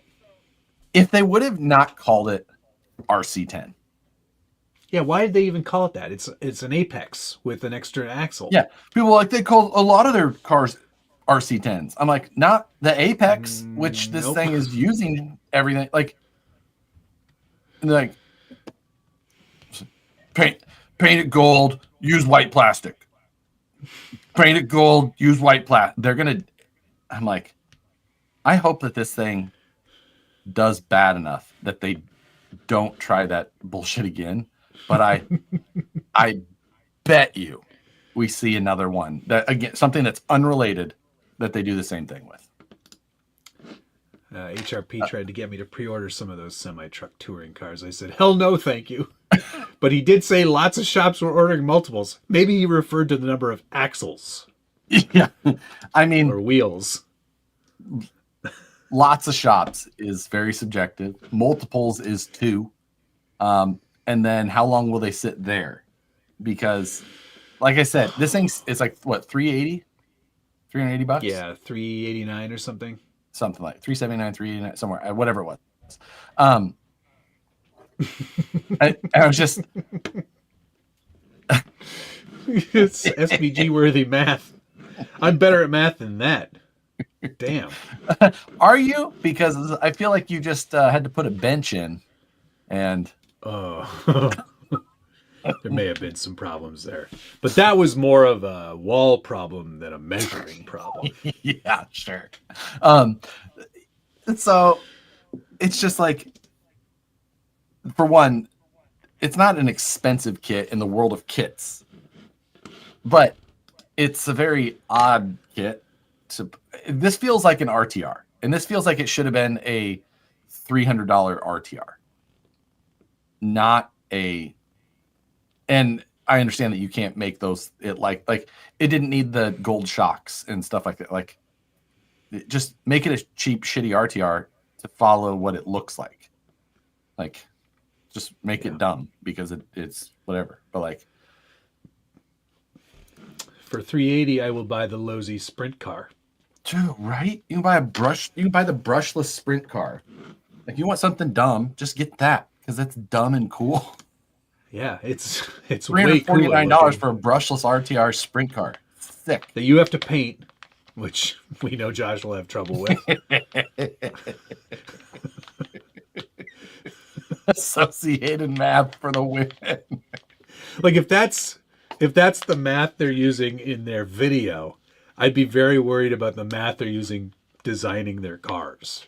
S2: if they would have not called it RC10.
S1: Yeah, why did they even call it that? It's an Apex with an extra axle.
S2: Yeah, people like, they call a lot of their cars RC10s. I'm like, not the Apex, which this thing is using everything. Like, and they're like, paint it gold, use white plastic. Paint it gold, use white plastic. I'm like, I hope that this thing does bad enough that they don't try that bullshit again. But I bet you we see another one that, again, something that's unrelated that they do the same thing with.
S1: HRP tried to get me to pre-order some of those semi-truck touring cars. I said, hell no, thank you. But he did say lots of shops were ordering multiples. Maybe he referred to the number of axles.
S2: Yeah. I mean,
S1: or wheels.
S2: Lots of shops is very subjective. Multiples is 2. And then how long will they sit there? Because, like I said, this thing is like, what, $380? $380?
S1: Yeah, $389 or something.
S2: Something like $379, $389, somewhere, whatever it was. I was just,
S1: It's SVG worthy math. I'm better at math than that. Damn.
S2: are you? Because I feel like you just had to put a bench in, and
S1: Oh, there may have been some problems there, but that was more of a wall problem than a measuring problem.
S2: yeah, sure. Um, so it's just like, for one, it's not an expensive kit in the world of kits, but it's a very odd kit. This feels like an RTR, and this feels like it should have been a $300 RTR, not a. And I understand that you can't make those. It like it didn't need the gold shocks and stuff like that. Like, just make it a cheap, shitty RTR to follow what it looks like. Like, just make it dumb because it's whatever. But like,
S1: For $380, I will buy the Lowe's sprint car.
S2: dude, right? You can buy a brush. You can buy the brushless sprint car. Like, you want something dumb, just get that because that's dumb and cool.
S1: Yeah, it's way cooler
S2: $349 for a brushless RTR sprint car. Sick.
S1: that you have to paint, which we know Josh will have trouble with.
S2: Associated math for the win.
S1: Like, if that's the math they're using in their video, I'd be very worried about the math they're using designing their cars.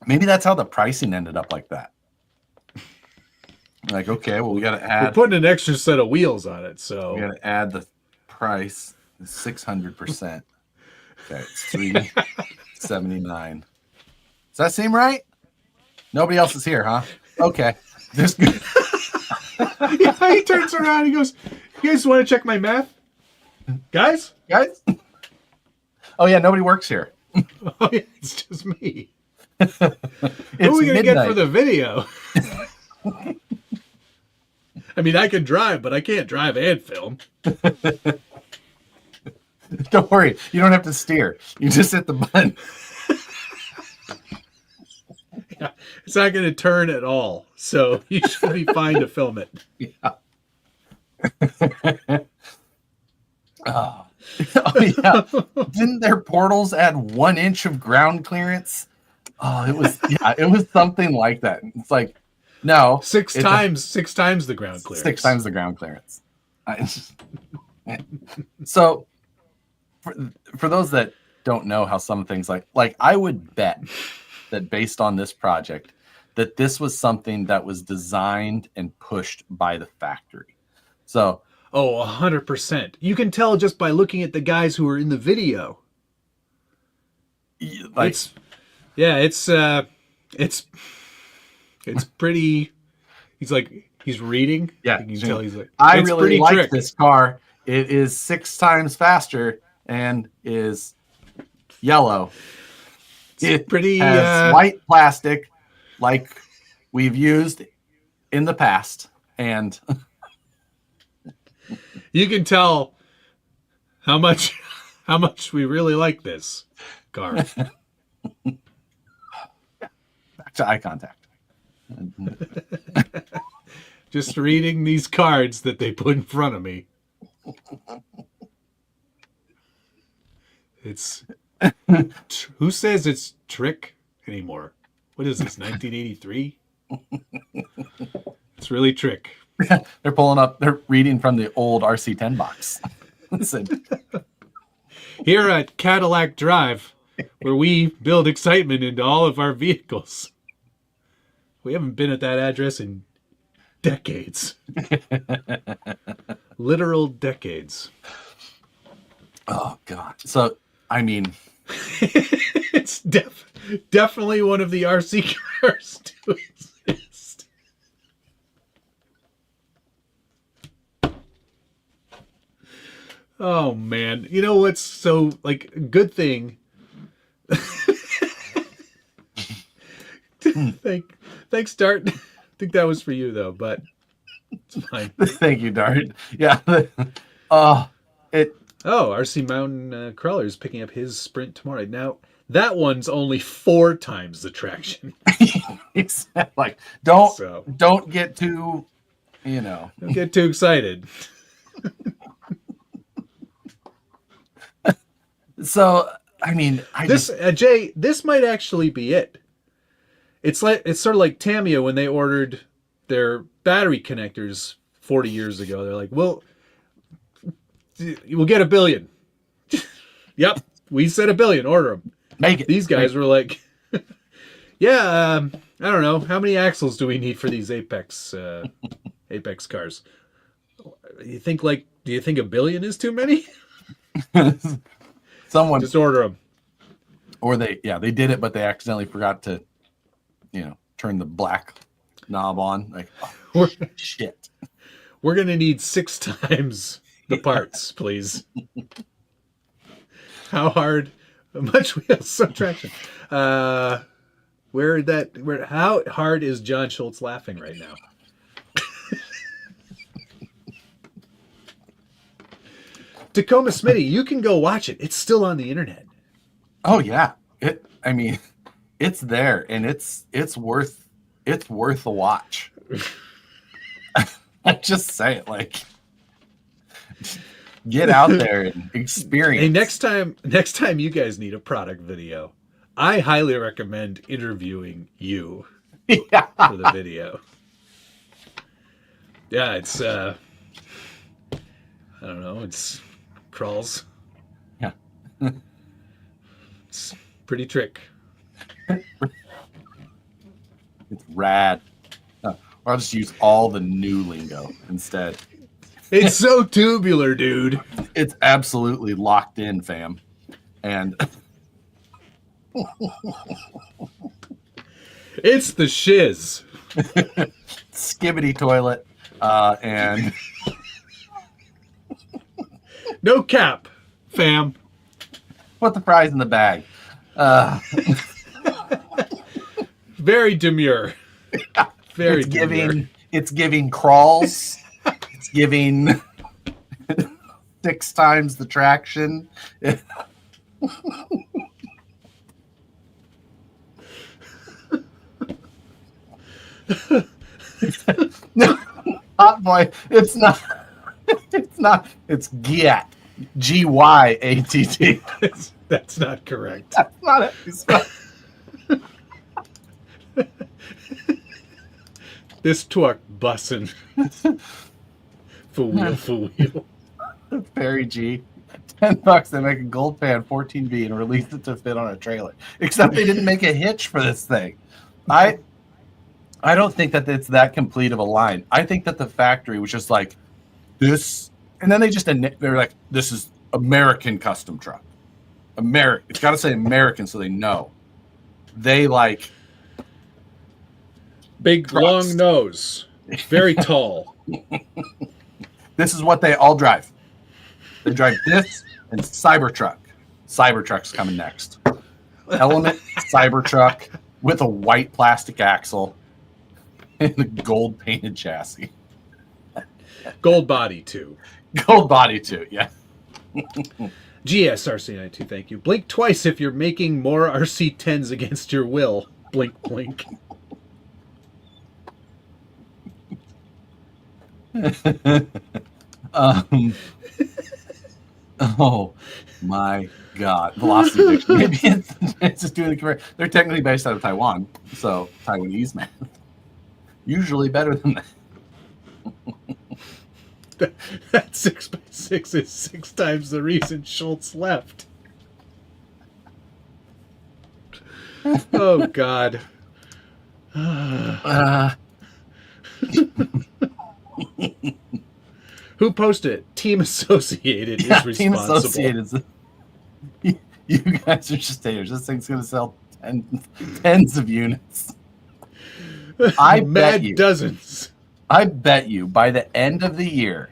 S2: Maybe that's how the pricing ended up like that. Like, okay, well, we got to
S1: We're
S2: add.
S1: putting an extra set of wheels on it,
S2: We
S1: so
S2: got to add the price 600%. Okay, it's 379. Does that seem right? Nobody else is here, huh? Okay. This
S1: yeah, he turns around and he goes, "You guys want to check my math, guys?"
S2: guys. Oh yeah, nobody works here.
S1: Oh yeah, it's just me.
S2: It's
S1: Who are we gonna get for
S2: midnight.
S1: the video? I mean, I can drive, but I can't drive and film.
S2: Don't worry, you don't have to steer. You just hit the button.
S1: Yeah, it's not going to turn at all, so you should be fine to film it.
S2: Yeah. Oh. Oh yeah. Didn't their portals add 1 inch of ground clearance? Oh, it was something like that. It's like, no,
S1: Six times the ground clearance.
S2: 6 times the ground clearance. So for those that don't know how some things like I would bet that based on this project that this was something that was designed and pushed by the factory. So
S1: Oh, 100%. You can tell just by looking at the guys who are in the video.
S2: like
S1: It's pretty. He's reading.
S2: Yeah,
S1: You can tell he's like,
S2: I
S1: it's
S2: really
S1: pretty
S2: like
S1: trick.
S2: this car. It is 6 times faster and is yellow. It
S1: pretty,
S2: has white plastic like we've used in the past, and
S1: You can tell how much we really like this car.
S2: back to eye contact.
S1: Just reading these cards that they put in front of me. It's who says it's trick anymore? What is this, 1983? It's really trick.
S2: They're reading from the old RC10 box. Listen,
S1: Here at Cadillac Drive, where we build excitement into all of our vehicles. We haven't been at that address in decades. Literal decades.
S2: oh god. So I mean,
S1: It's definitely one of the RC cars to exist. Oh man, you know what's so like good thing? Thanks, Dart. I think that was for you though, but it's fine.
S2: thank you, Dart. Yeah. It
S1: Oh, RC Mountain Crawler is picking up his sprint tomorrow. Now that one's only 4 times the traction.
S2: Like,
S1: So
S2: don't get too, you know.
S1: don't get too excited.
S2: So, I mean,
S1: Jay, this might actually be it. It's sort of like Tamiya when they ordered their battery connectors 40 years ago. They're like, "Well, we'll get 1 billion." Yep, we said 1 billion. Order them.
S2: make it.
S1: These guys were like, "Yeah, I don't know. How many axles do we need for these Apex cars? Do you think 1 billion is too many?
S2: Someone
S1: Just order them."
S2: Or they did it, but they accidentally forgot to, turn the black knob on. Like, oh, shit.
S1: We're going to need 6 times the parts, please. How hard? Much wheel subtraction. How hard is John Schultz laughing right now? Tacoma Smitty, you can go watch it. It's still on the internet.
S2: Oh yeah. It's there, and it's worth a watch. I just say it, like, get out there and experience.
S1: Hey, next time you guys need a product video, I highly recommend interviewing you for the video. Yeah, it's I don't know, it's crawls.
S2: Yeah.
S1: It's pretty trick.
S2: It's rad. Or I'll just use all the new lingo instead.
S1: It's so tubular, dude.
S2: It's absolutely locked in, fam. And
S1: it's the shiz.
S2: Skibbity toilet. And
S1: no cap, fam.
S2: Put the fries in the bag.
S1: Very demure. Very demure.
S2: It's giving crawls. It's giving 6 times the traction. No, hot boy. It's not. It's not. It's GYATT. GYATT.
S1: That's not correct.
S2: That's not it.
S1: This torque bussin'. For wheel.
S2: Perry G. $10 they make a gold pan 14B and release it to fit on a trailer. Except they didn't make a hitch for this thing. I don't think that it's that complete of a line. I think that the factory was just like this, and then they're like, this is American custom truck. It's got to say American so they know. They like
S1: big
S2: trucks.
S1: Long nose, very tall.
S2: This is what they all drive. They drive this and Cybertruck. Cybertruck's coming next. Element Cybertruck with a white plastic axle and a gold painted chassis.
S1: Gold body too.
S2: Gold body too, yeah.
S1: GSRC92, thank you. Blink twice if you're making more RC10s against your will. Blink, blink.
S2: Oh my God. Velocity addiction. Maybe it's just doing the conversion. They're technically based out of Taiwan, so Taiwanese math. Usually better than that.
S1: That 6x6 is 6 times the reason Schultz left. Oh, God. Who posted it? Team Associated is responsible.
S2: Team Associated. You guys are just haters. This thing's going to sell tens of units. I bet you
S1: dozens.
S2: I bet you by the end of the year,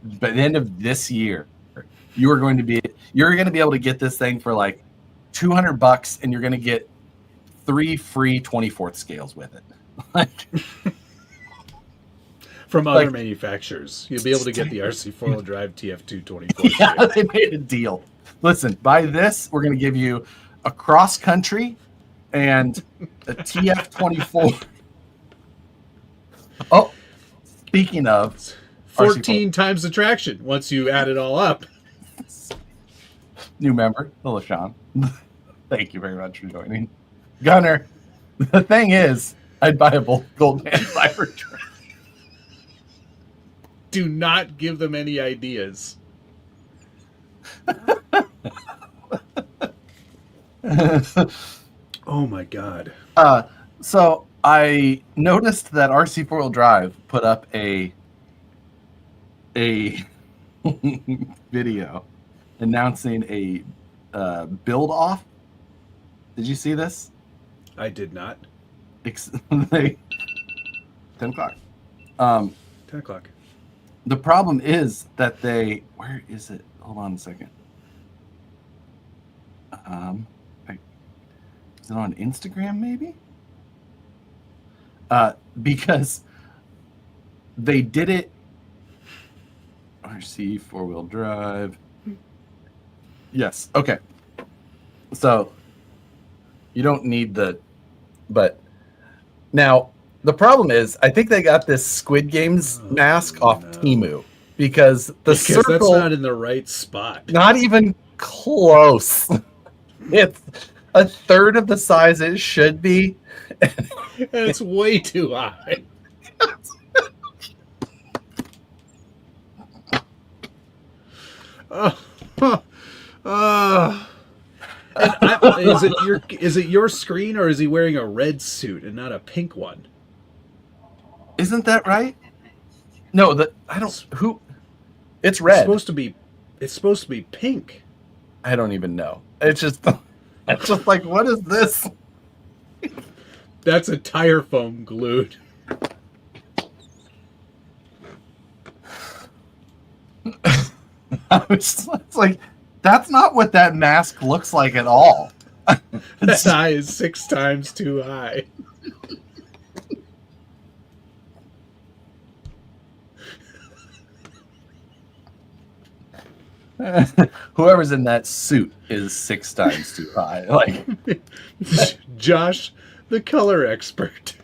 S2: by the end of this year, you're going to be able to get this thing for like $200, and you're going to get 3 free 24th scales with it. Like,
S1: from other manufacturers, you'll be able to get the RC 4-wheel drive TF2 24.
S2: Yeah, they made a deal. Listen, by this, we're going to give you a cross country and a TF24. Oh, speaking of RC
S1: 14 times the traction once you add it all up.
S2: new member, hello, Sean. Thank you very much for joining. Gunner, the thing is, I'd buy a gold band fiber trim.
S1: Do not give them any ideas. Oh my God.
S2: So I noticed that RC 4-wheel drive put up a video announcing a build off. Did you see this?
S1: I did not.
S2: 10 o'clock.
S1: 10 o'clock.
S2: The problem is that where is it? Hold on a second. Is it on Instagram maybe? Because they did it. RC 4-wheel drive. Yes. Okay. So you don't need but now the problem is I think they got this Squid Games mask off Temu because
S1: that's
S2: circle
S1: not in the right spot.
S2: not even close. It's a third of the size it should be.
S1: And it's way too high. Is it your screen, or is he wearing a red suit and not a pink one?
S2: Isn't that right? No, it's red.
S1: It's supposed to be pink.
S2: I don't even know. It's just like, what is this?
S1: That's a tire foam glued.
S2: It's like, that's not what that mask looks like at all.
S1: That eye is 6 times too high.
S2: Whoever's in that suit is 6 times too high. Like
S1: Josh, the color expert.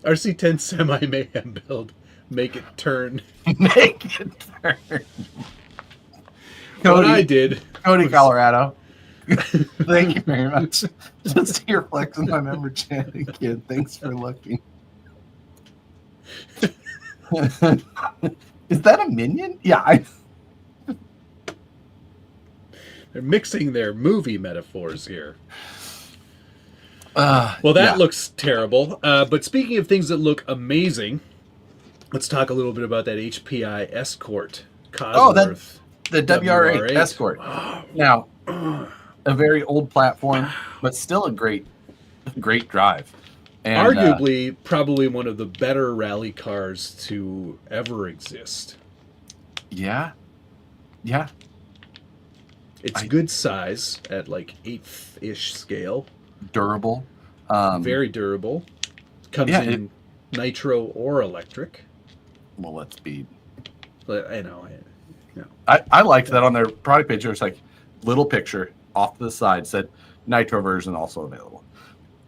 S1: RC10 semi mayhem build. Make it turn.
S2: Make it turn.
S1: What I did.
S2: Cody, Colorado. Thank you very much. Just here flexing my member chanting, kid. Thanks for looking. Is that a minion? Yeah.
S1: They're mixing their movie metaphors here. Well, that looks terrible. But speaking of things that look amazing, let's talk a little bit about that HPI Escort. Cosworth,
S2: the WR8 Escort. Now, a very old platform, but still a great drive. And,
S1: arguably, probably one of the better rally cars to ever exist.
S2: Yeah. Yeah.
S1: It's good size at like 8th-ish scale.
S2: Durable.
S1: Very durable. Comes in nitro or electric.
S2: Well, let's be...
S1: I know.
S2: I liked that on their product picture. It's like little picture off to the side said nitro version also available.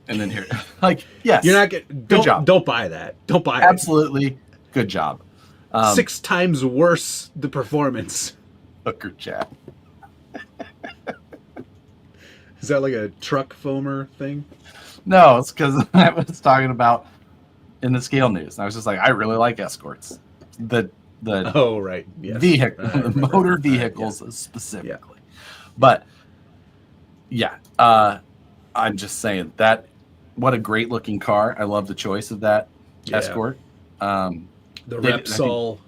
S2: And then here, like, yes.
S1: You're not getting...
S2: Good job.
S1: Don't buy that. Don't buy it.
S2: Absolutely. Good job.
S1: 6 times worse the performance.
S2: Hooker chat.
S1: Is that like a truck foamer thing?
S2: No, it's because I was talking about in the scale news. And I was just like, I really like Escorts. The
S1: right, yes.
S2: vehicle, the motor vehicles specifically. Yeah. But yeah, I'm just saying that what a great looking car. I love the choice of that Escort. The
S1: Repsol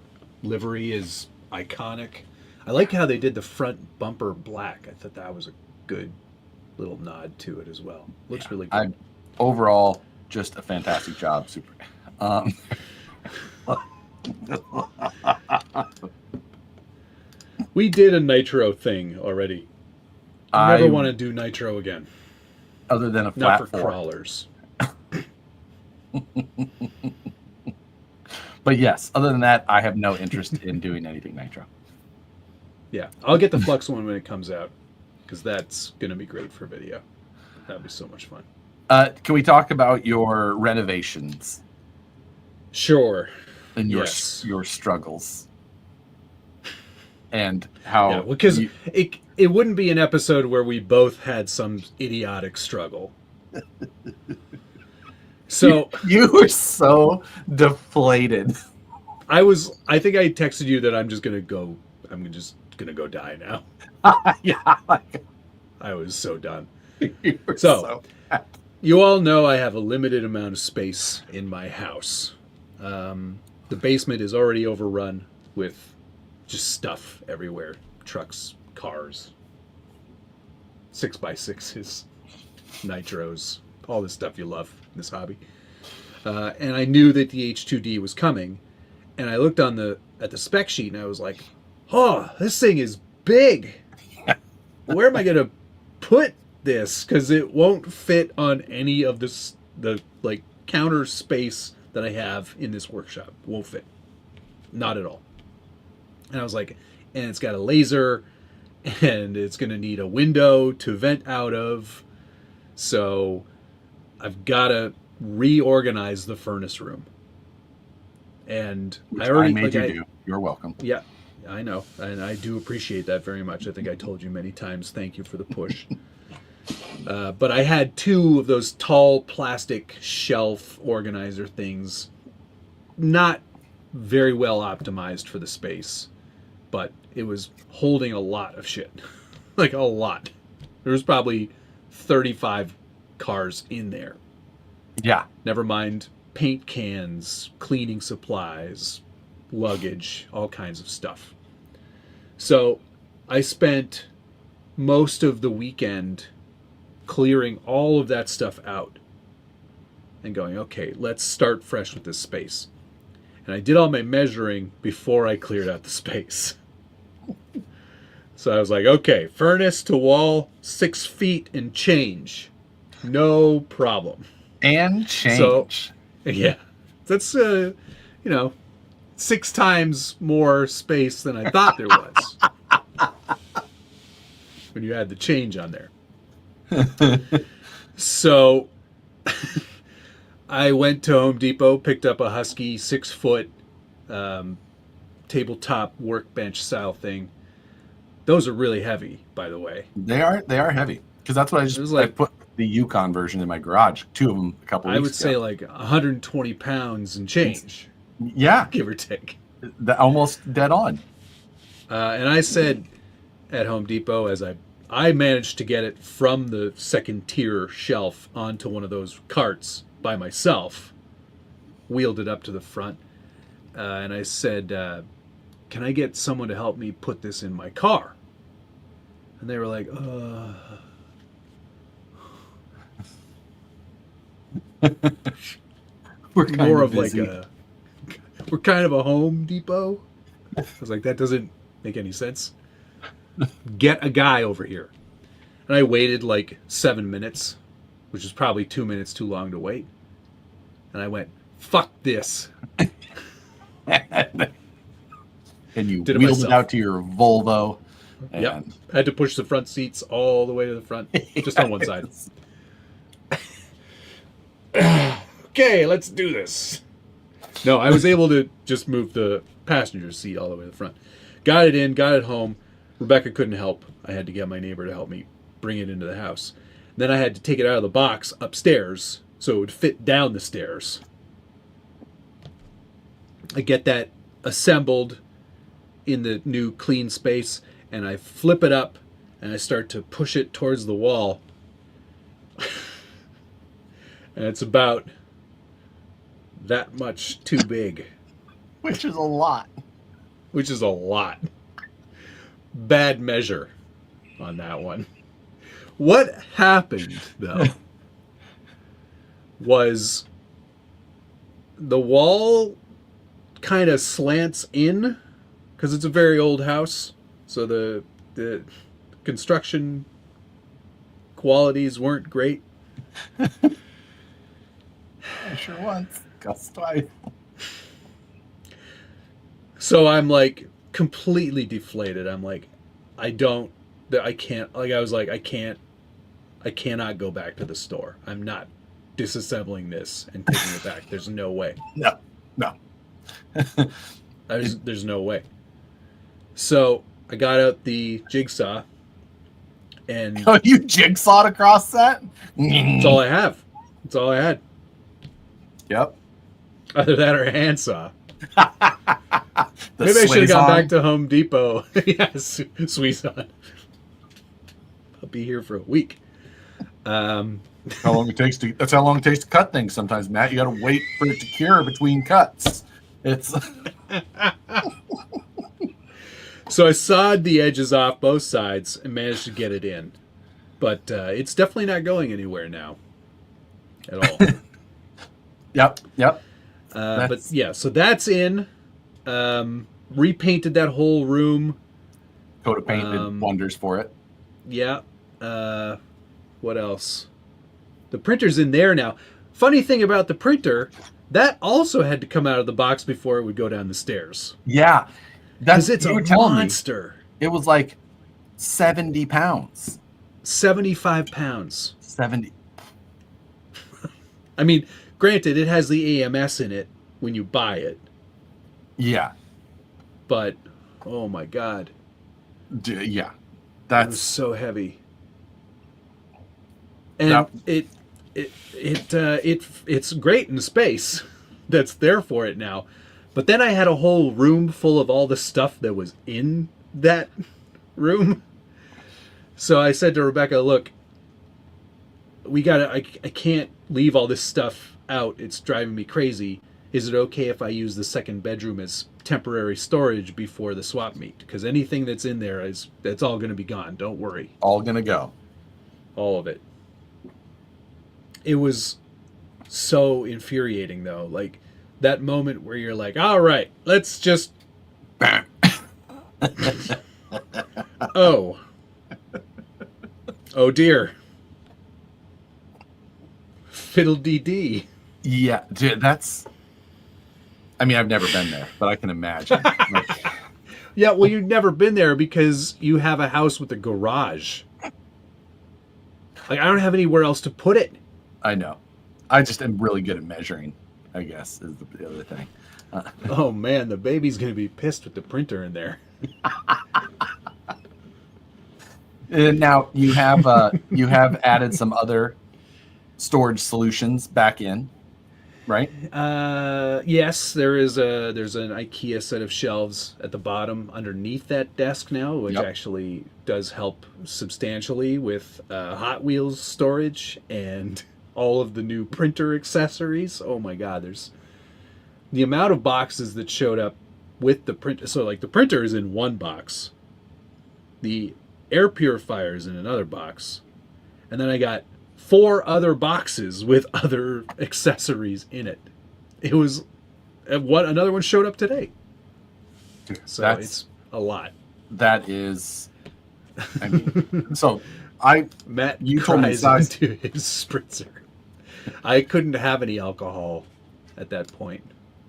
S1: livery is iconic. I like how they did the front bumper black. I thought that was a good little nod to it as well. Looks really good.
S2: Overall, just a fantastic job. Super.
S1: We did a nitro thing already. I never want to do nitro again.
S2: Other than a flat
S1: not for crawlers.
S2: But yes, other than that, I have no interest in doing anything nitro.
S1: Yeah, I'll get the Flux one when it comes out because that's gonna be great for video. That'd be so much fun.
S2: Can we talk about your renovations
S1: Sure.
S2: and
S1: Yes.
S2: your struggles and how?
S1: Yeah, because it wouldn't be an episode where we both had some idiotic struggle. So
S2: you were so deflated.
S1: I think I texted you that I'm just gonna go die now.
S2: Yeah,
S1: I was so done.
S2: you were
S1: So you all know I have a limited amount of space in my house. The basement is already overrun with just stuff everywhere. Trucks, cars, 6x6s, nitros, all this stuff you love in this hobby. And I knew that the H2D was coming, and I looked at the spec sheet and I was like, oh, this thing is big. Where am I going to put this? Because it won't fit on any of the like counter space that I have in this workshop. It won't fit. Not at all. And I was like, and it's got a laser, and it's going to need a window to vent out of. So I've got to reorganize the furnace room. And
S2: which I made you do. You're welcome.
S1: Yeah, I know. And I do appreciate that very much. I think I told you many times, thank you for the push. But I had two of those tall plastic shelf organizer things, not very well optimized for the space, but it was holding a lot of shit. Like a lot. There was probably 35 cars in there.
S2: Yeah.
S1: Never mind paint cans, cleaning supplies, luggage, all kinds of stuff. So I spent most of the weekend clearing all of that stuff out and going, okay, let's start fresh with this space. And I did all my measuring before I cleared out the space. So I was like, okay, furnace to wall, 6 feet and change. No problem.
S2: And change.
S1: So, yeah. That's, 6 times more space than I thought there was. When you add the change on there. So I went to Home Depot, picked up a Husky 6-foot tabletop workbench style thing. Those are really heavy, by the way.
S2: They are heavy because that's what I put the Yukon version in my garage. 2 of them a couple weeks ago.
S1: I would say like 120 pounds and change.
S2: Yeah,
S1: give or take.
S2: Almost dead on.
S1: And I said at Home Depot, as I managed to get it from the second tier shelf onto one of those carts by myself, wheeled it up to the front, and I said, can I get someone to help me put this in my car? And they were like,
S2: We're kind
S1: more
S2: of
S1: busy. We're kind of a Home Depot. I was like, that doesn't make any sense. Get a guy over here. And I waited like 7 minutes, which is probably 2 minutes too long to wait. And I went, fuck this.
S2: And you wheeled it out to your Volvo.
S1: Yep. I had to push the front seats all the way to the front, just on one side. Okay, let's do this. No, I was able to just move the passenger seat all the way to the front. Got it in, got it home. Rebecca couldn't help. I had to get my neighbor to help me bring it into the house. Then I had to take it out of the box upstairs so it would fit down the stairs. I get that assembled in the new clean space, and I flip it up and I start to push it towards the wall. And it's about that much too big.
S2: Which is a lot.
S1: Which is a lot. Bad measure on that one. What happened, though, was the wall kind of slants in because it's a very old house. So the construction qualities weren't great.
S2: I sure was. Gus twice.
S1: So I'm like completely deflated. I'm like, I don't. I can't. Like I was like, I can't. I cannot go back to the store. I'm not disassembling this and taking it back. There's no way.
S2: No, no.
S1: There's no way. So I got out the jigsaw, and
S2: Oh, you jigsawed across that?
S1: that's all I have. That's all I had.
S2: Yep.
S1: Either that or a handsaw.
S2: The
S1: Maybe I should have gone
S2: Swazon.
S1: back to Home Depot. Yes, Swazon. I'll be here for a week.
S2: How long it takes to? That's how long it takes to cut things. Sometimes, Matt, you got to wait for it to cure between cuts. It's
S1: So I sawed the edges off both sides and managed to get it in, but it's definitely not going anywhere now, at all.
S2: yep.
S1: But yeah, so that's in. Repainted that whole room.
S2: Coat of paint did wonders for it.
S1: Yeah. What else? The printer's in there now. Funny thing about the printer, that also had to come out of the box before it would go down the stairs.
S2: Yeah,
S1: Because it's a monster.
S2: It was like 70 pounds.
S1: 75 pounds.
S2: 70.
S1: I mean, granted, it has the AMS in it when you buy it,
S2: Yeah.
S1: but oh my God.
S2: Yeah.
S1: It was
S2: That's
S1: so heavy. And it's great in space that's there for it now. But then I had a whole room full of all the stuff that was in that room. So I said to Rebecca, look, I can't leave all this stuff out. It's driving me crazy. Is it okay if I use the second bedroom as temporary storage before the swap meet? Because anything that's in there that's all going to be gone. Don't worry.
S2: all going to go.
S1: All of it. It was so infuriating, though. Like, that moment where you're like, all right, let's just... Oh. Oh, dear. Fiddle-dee-dee.
S2: Yeah, dude, that's... I mean, I've never been there, but I can imagine. Like,
S1: Yeah, well, you've never been there because you have a house with a garage. Like, I don't have anywhere else to put it.
S2: I know. I just am really good at measuring, I guess, is the other thing.
S1: Oh, man, the baby's going to be pissed with the printer in there.
S2: And now you have added some other storage solutions back in, right?
S1: Yes, there's an IKEA set of shelves at the bottom underneath that desk now, which
S2: Yep.
S1: actually does help substantially with Hot Wheels storage and all of the new printer accessories. Oh my God, there's the amount of boxes that showed up with the printer. So like the printer is in one box, the air purifier is in another box, and then I got 4 other boxes with other accessories in it. It was another one showed up today. So it's a lot.
S2: That is, I mean, so
S1: Matt
S2: you told me
S1: cries
S2: size.
S1: into his spritzer. I couldn't have any alcohol at that point.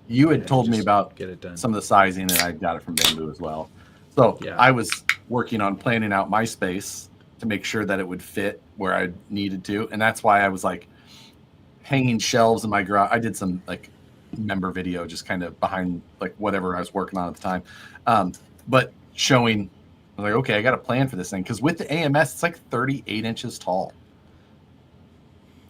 S2: You had
S1: Yeah,
S2: told me
S1: just
S2: about
S1: get it done.
S2: some of the sizing, and I got it from Bamboo as well. So
S1: Yeah.
S2: I was working on planning out my space to make sure that it would fit where I needed to, and that's why I was like hanging shelves in my garage. I did some like member video, just kind of behind like whatever I was working on at the time, but showing. I was like, okay, I got a plan for this thing because with the AMS, it's like 38 inches tall.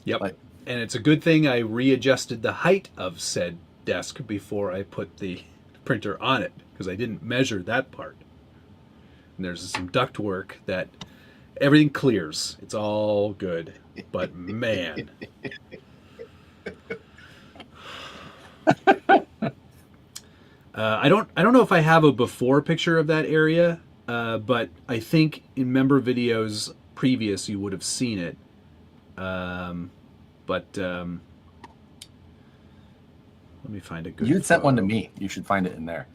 S1: Yep.
S2: Like,
S1: And it's a good thing I readjusted the height of said desk before I put the printer on it, because I didn't measure that part. And there's some duct work that everything clears. It's all good. But man. I don't know if I have a before picture of that area, but I think in member videos previous you would have seen it. But let me find a good.
S2: you had sent one to
S1: photo.
S2: me. You should find it in there.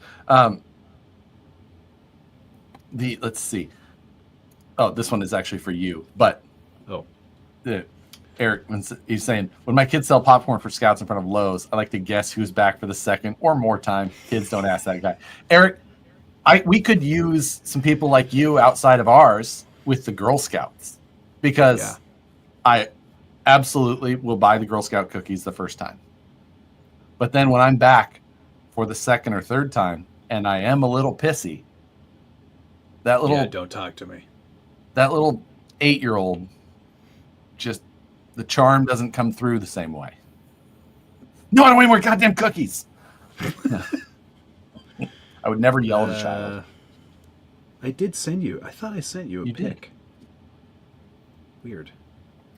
S2: Let's see. Oh, this one is actually for you. But
S1: Oh,
S2: Eric, he's saying, when my kids sell popcorn for Scouts in front of Lowe's, I like to guess who's back for the second or more time. Kids don't ask that guy. Eric, We could use some people like you outside of ours with the Girl Scouts, because
S1: Yeah.
S2: I absolutely will buy the Girl Scout cookies the first time. But then when I'm back for the second or third time and I am a little pissy, that little
S1: Don't talk to me.
S2: that little 8-year-old, just the charm doesn't come through the same way. No, I don't want any more goddamn cookies. I would never yell at a child.
S1: I did send you. I thought I sent you a
S2: You
S1: pic.
S2: did.
S1: Weird.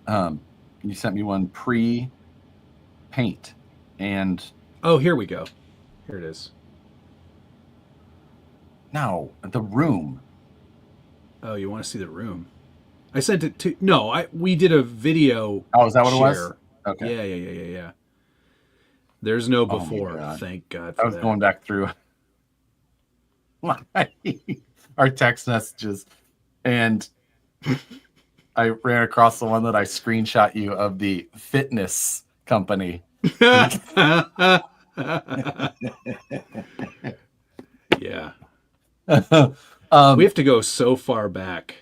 S2: You sent me one pre-paint, and
S1: Oh, here we go. Here it is.
S2: no, the room.
S1: Oh, you want to see the room? I sent it to. No, we did a video.
S2: Oh, is that what it was?
S1: share.
S2: Okay.
S1: Yeah. There's no
S2: Oh my
S1: before.
S2: God.
S1: Thank God for
S2: I was
S1: that.
S2: going back through our text messages, and I ran across the one that I screenshot you of the fitness company.
S1: Yeah. We have to go so far back.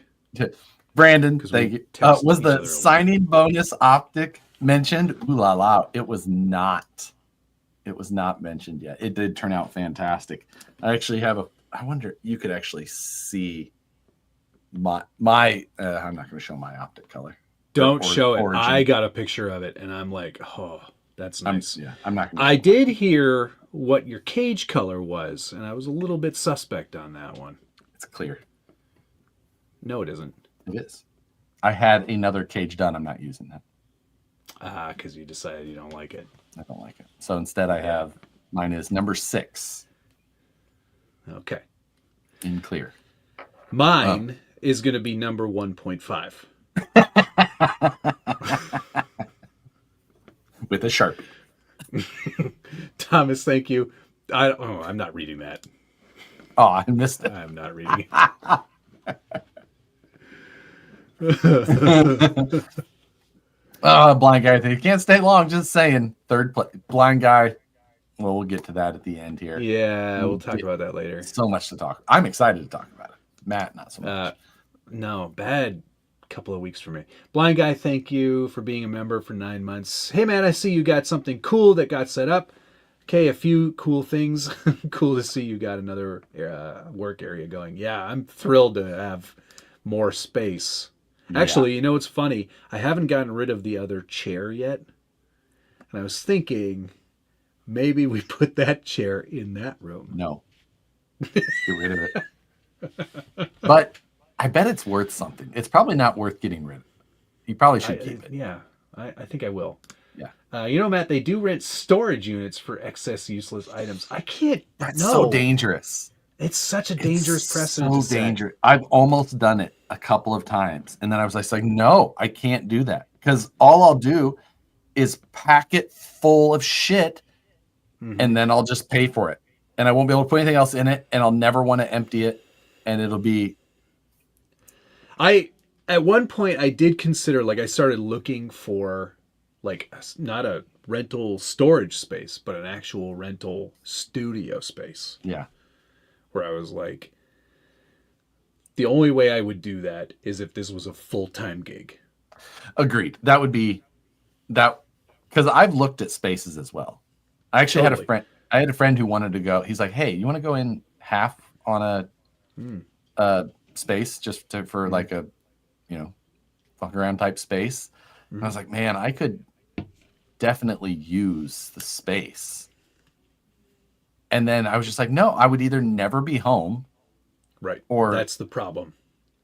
S2: Brandon,
S1: 'Cause we
S2: thank you.
S1: text
S2: Was
S1: each
S2: the
S1: other.
S2: signing bonus optic mentioned? Ooh la la! It was not. It was not mentioned yet. It did turn out fantastic. I actually have a. I wonder you could actually see my. I'm not going to show my optic color.
S1: Don't show it.
S2: Origin.
S1: I got a picture of it, and I'm like, oh, that's nice.
S2: I'm not.
S1: I did hear what your cage color was, and I was a little bit suspect on that one.
S2: It's clear.
S1: No, it isn't.
S2: It is. I had another cage done. I'm not using that.
S1: Because you decided you don't like it.
S2: I don't like it. So instead, I have mine is number 6
S1: Okay.
S2: in clear.
S1: Mine is going to be number 1.5.
S2: With a Sharpie.
S1: Thomas, thank you. I'm not reading that.
S2: Oh, I missed it.
S1: I'm not reading it.
S2: Blind guy, you can't stay long. Just saying. Third place. Blind guy. Well, we'll get to that at the end here.
S1: Yeah, we'll talk about that later.
S2: So much to talk. I'm excited to talk about it. Matt, not so much.
S1: No, bad couple of weeks for me. Blind guy, thank you for being a member for 9 months. Hey, man, I see you got something cool that got set up. Okay, a few cool things. Cool to see you got another work area going. Yeah, I'm thrilled to have more space. Actually, you know what's funny? I haven't gotten rid of the other chair yet. And I was thinking maybe we put that chair in that room.
S2: No. Get rid of it. But I bet it's worth something. It's probably not worth getting rid of. You probably should keep it.
S1: Yeah, I think I will.
S2: Yeah.
S1: You know, Matt, they do rent storage units for excess useless items. I can't.
S2: That's so dangerous.
S1: It's such a dangerous precedent.
S2: So dangerous. I've almost done it a couple of times. And then I was like, no, I can't do that. Because all I'll do is pack it full of shit, and then I'll just pay for it. And I won't be able to put anything else in it, and I'll never want to empty it. And it'll be...
S1: At one point, I did consider, I started looking for, not a rental storage space, but an actual rental studio space.
S2: Yeah.
S1: Where I was like, the only way I would do that is if this was a full-time gig.
S2: Agreed. That would be that, because I've looked at spaces as well. I actually had a friend who wanted to go. He's like, hey, you want to go in half on a space just for like a, fuck around type space? And I was like, man, I could definitely use the space. And then I was just like, no, I would either never be home.
S1: Right.
S2: Or
S1: that's the problem.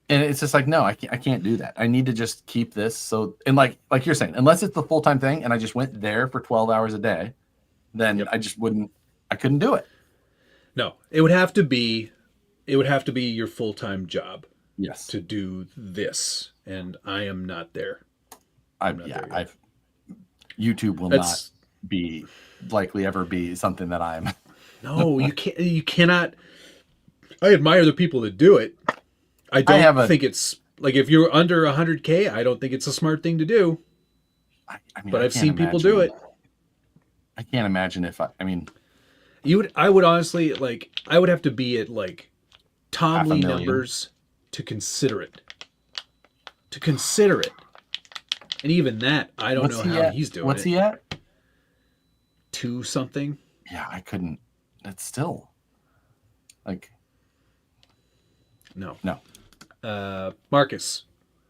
S2: And it's just like, no, I can't do that. I need to just keep this. So, and like you're saying, unless it's the full-time thing and I just went there for 12 hours a day, then I just I couldn't do it.
S1: No, it would have to be your full-time job.
S2: Yes.
S1: To do this. And I am not there.
S2: YouTube will not be likely ever be something that I'm.
S1: No, you cannot. I admire the people that do it. I don't think it's if you're under 100K, I don't think it's a smart thing to do. But I've seen people do it.
S2: I can't imagine if I mean,
S1: I would honestly I would have to be at Tom Lee
S2: 500,000.
S1: numbers to consider it. To consider it. And even that, I don't know how he's doing
S2: What's
S1: it.
S2: he at?
S1: 2 something.
S2: Yeah, I couldn't. That's still like
S1: No.
S2: no.
S1: Marcus,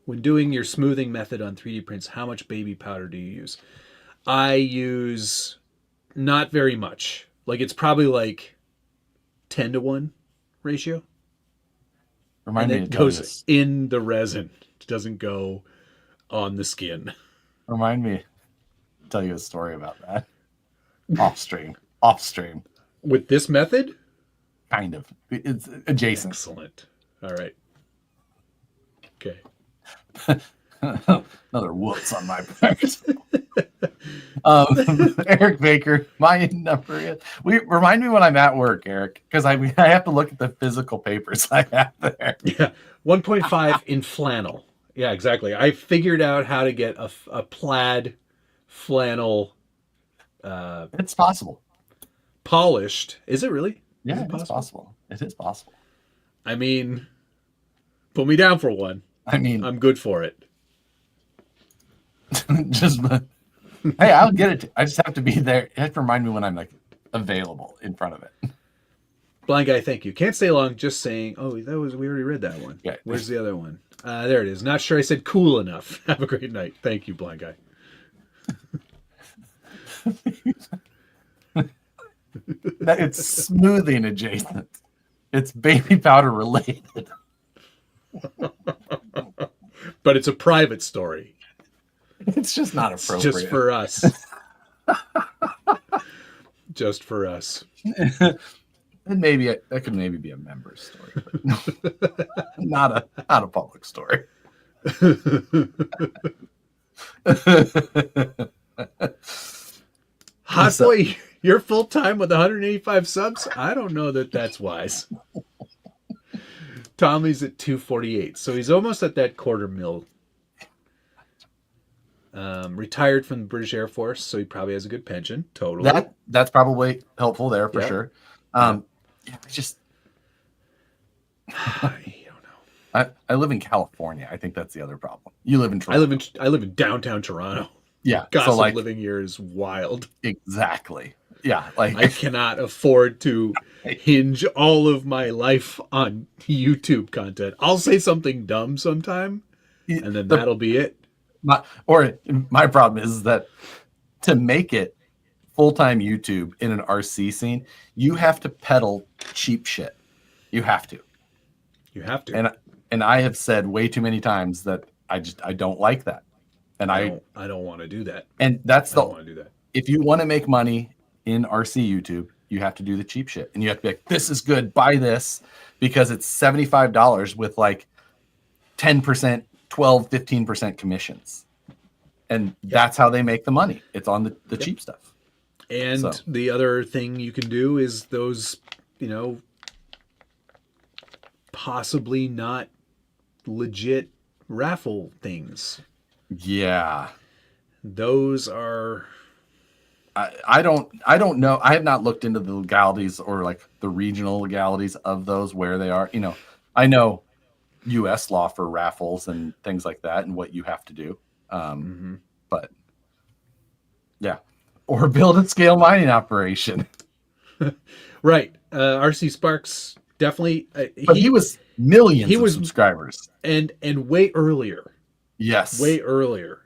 S1: when doing your smoothing method on 3D prints, how much baby powder do you use? I use not very much. Like it's probably like 10-to-1 ratio.
S2: Remind me
S1: And
S2: to
S1: it
S2: tell you
S1: goes
S2: this.
S1: in the resin. It doesn't go on the skin.
S2: Remind me to tell you a story about that. Off stream.
S1: With this method?
S2: Kind of. It's adjacent.
S1: Excellent. All right. Okay.
S2: Another whoops on my part. Eric Baker, my number is. Remind me when I'm at work, Eric, because I have to look at the physical papers I have there.
S1: Yeah. 1.5 in flannel. Yeah, exactly. I figured out how to get a plaid flannel
S2: It's possible.
S1: polished. Is it really?
S2: Yeah,
S1: Is
S2: it's possible. It is possible.
S1: I mean, put me down for one.
S2: I mean,
S1: I'm good for it.
S2: just hey, I'll get it. I just have to be there. You have to remind me when I'm like available in front of it.
S1: Blind guy, thank you. Can't stay long. Just saying. Oh, we already read that one.
S2: Yeah.
S1: Where's the other one? There it is. Not sure I said cool enough. Have a great night. Thank you, blind guy.
S2: It's smoothing adjacent. It's baby powder related.
S1: But it's a private story.
S2: It's just not
S1: It's
S2: appropriate.
S1: just for us. Just for us.
S2: And maybe that could maybe be a member's story, but not a public story.
S1: Hot boy, you're full time with 185 subs? I don't know that that's wise. Tommy's at 248, so he's almost at that quarter mil. Retired from the British Air Force, so he probably has a good pension. Totally.
S2: That's probably helpful there for sure. It's just
S1: I don't know.
S2: I live in California. I think that's the other problem. You live in Toronto.
S1: I live in downtown Toronto.
S2: Yeah.
S1: Gossip
S2: So like
S1: living here is wild.
S2: exactly. Yeah. Like
S1: I cannot afford to hinge all of my life on YouTube content. I'll say something dumb sometime, and then that'll be it.
S2: My problem is that to make it full-time YouTube in an RC scene, you have to peddle cheap shit. You have to.
S1: You have to.
S2: And I have said way too many times that I don't like that. And
S1: I don't want to do that.
S2: And that's
S1: I don't want to do that.
S2: If you want to make money in RC YouTube, you have to do the cheap shit. And you have to be like, this is good, buy this, because it's $75 with like 10%, 12, 15% commissions. And that's how they make the money. It's on the cheap stuff.
S1: And the other thing you can do is those, possibly not legit raffle things.
S2: Yeah.
S1: Those are...
S2: I don't know. I have not looked into the legalities or like the regional legalities of those, where they are. I know U.S. law for raffles and things like that and what you have to do. But yeah, or build a scale mining operation.
S1: Right. RC Sparks definitely.
S2: But he was millions of subscribers
S1: and way earlier.
S2: Yes,
S1: way earlier.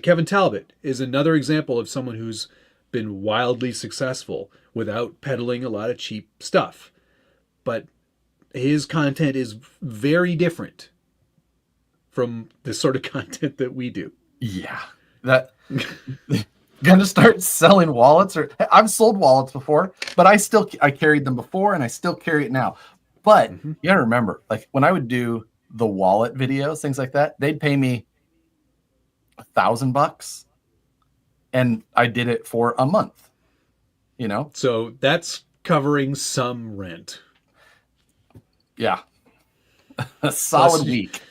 S1: Kevin Talbot is another example of someone who's been wildly successful without peddling a lot of cheap stuff. But his content is very different from the sort of content that we do.
S2: Yeah. That gonna start selling wallets, or I've sold wallets before, but I carried them before and I still carry it now. But you gotta remember, like when I would do the wallet videos, things like that, they'd pay me $1,000 and I did it for a month,
S1: So that's covering some rent.
S2: Yeah. A solid week.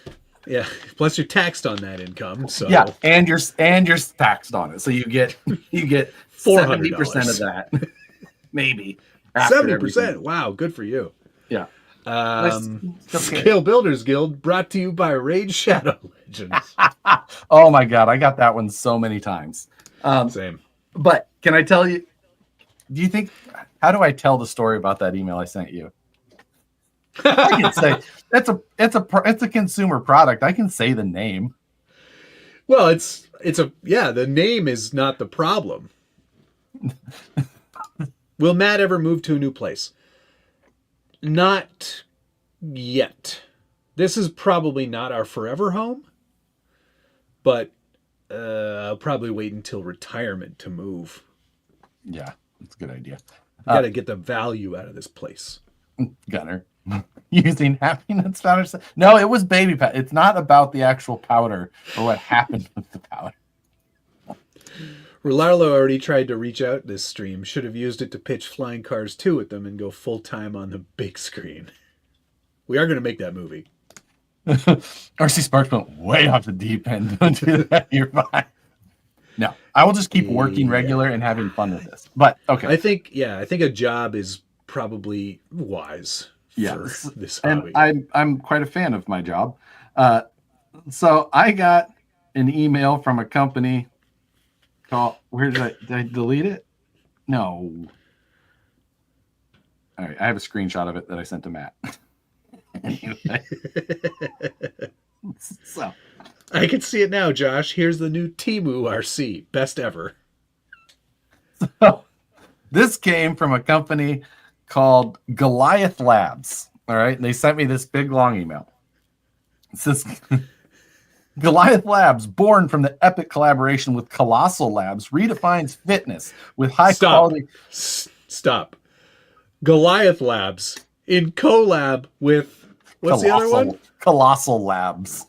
S1: Yeah. Plus you're taxed on that income. So
S2: yeah. And you're taxed on it. So you get 70% of that. Maybe. After everything.
S1: 70%. Wow, good for you.
S2: Yeah.
S1: Scale Builders Guild brought to you by Raid Shadow Legends.
S2: Oh my God, I got that one so many times.
S1: Same.
S2: But can I tell you? Do you think? How do I tell the story about that email I sent you? I can say it's a consumer product. I can say the name.
S1: Well, the name is not the problem. Will Matt ever move to a new place? Not yet. This is probably not our forever home, but I'll probably wait until retirement to move.
S2: Yeah, that's a good idea.
S1: Got to get the value out of this place.
S2: Gunner. Using Happy Nuts powder. No, it was baby powder. It's not about the actual powder or what happened with the powder.
S1: Rolarlo already tried to reach out this stream. Should have used it to pitch Flying Cars 2 at them and go full time on the big screen. We are going to make that movie.
S2: RC Sparks went way off the deep end. Don't do that. You're fine. No, I will just keep working regular and having fun with this. But okay,
S1: I think a job is probably wise.
S2: Yes,
S1: for this hobby.
S2: And I'm quite a fan of my job. So I got an email from a company called. Did I delete it? No. All right, I have a screenshot of it that I sent to Matt. Anyway, so
S1: I can see it now, Josh. Here's the new Temu RC, best ever.
S2: So this came from a company called Goliath Labs. All right. And they sent me this big long email. It says Goliath Labs, born from the epic collaboration with Colossal Labs, redefines fitness with high quality.
S1: Stop. Goliath Labs in collab with what's the other one?
S2: Colossal Labs.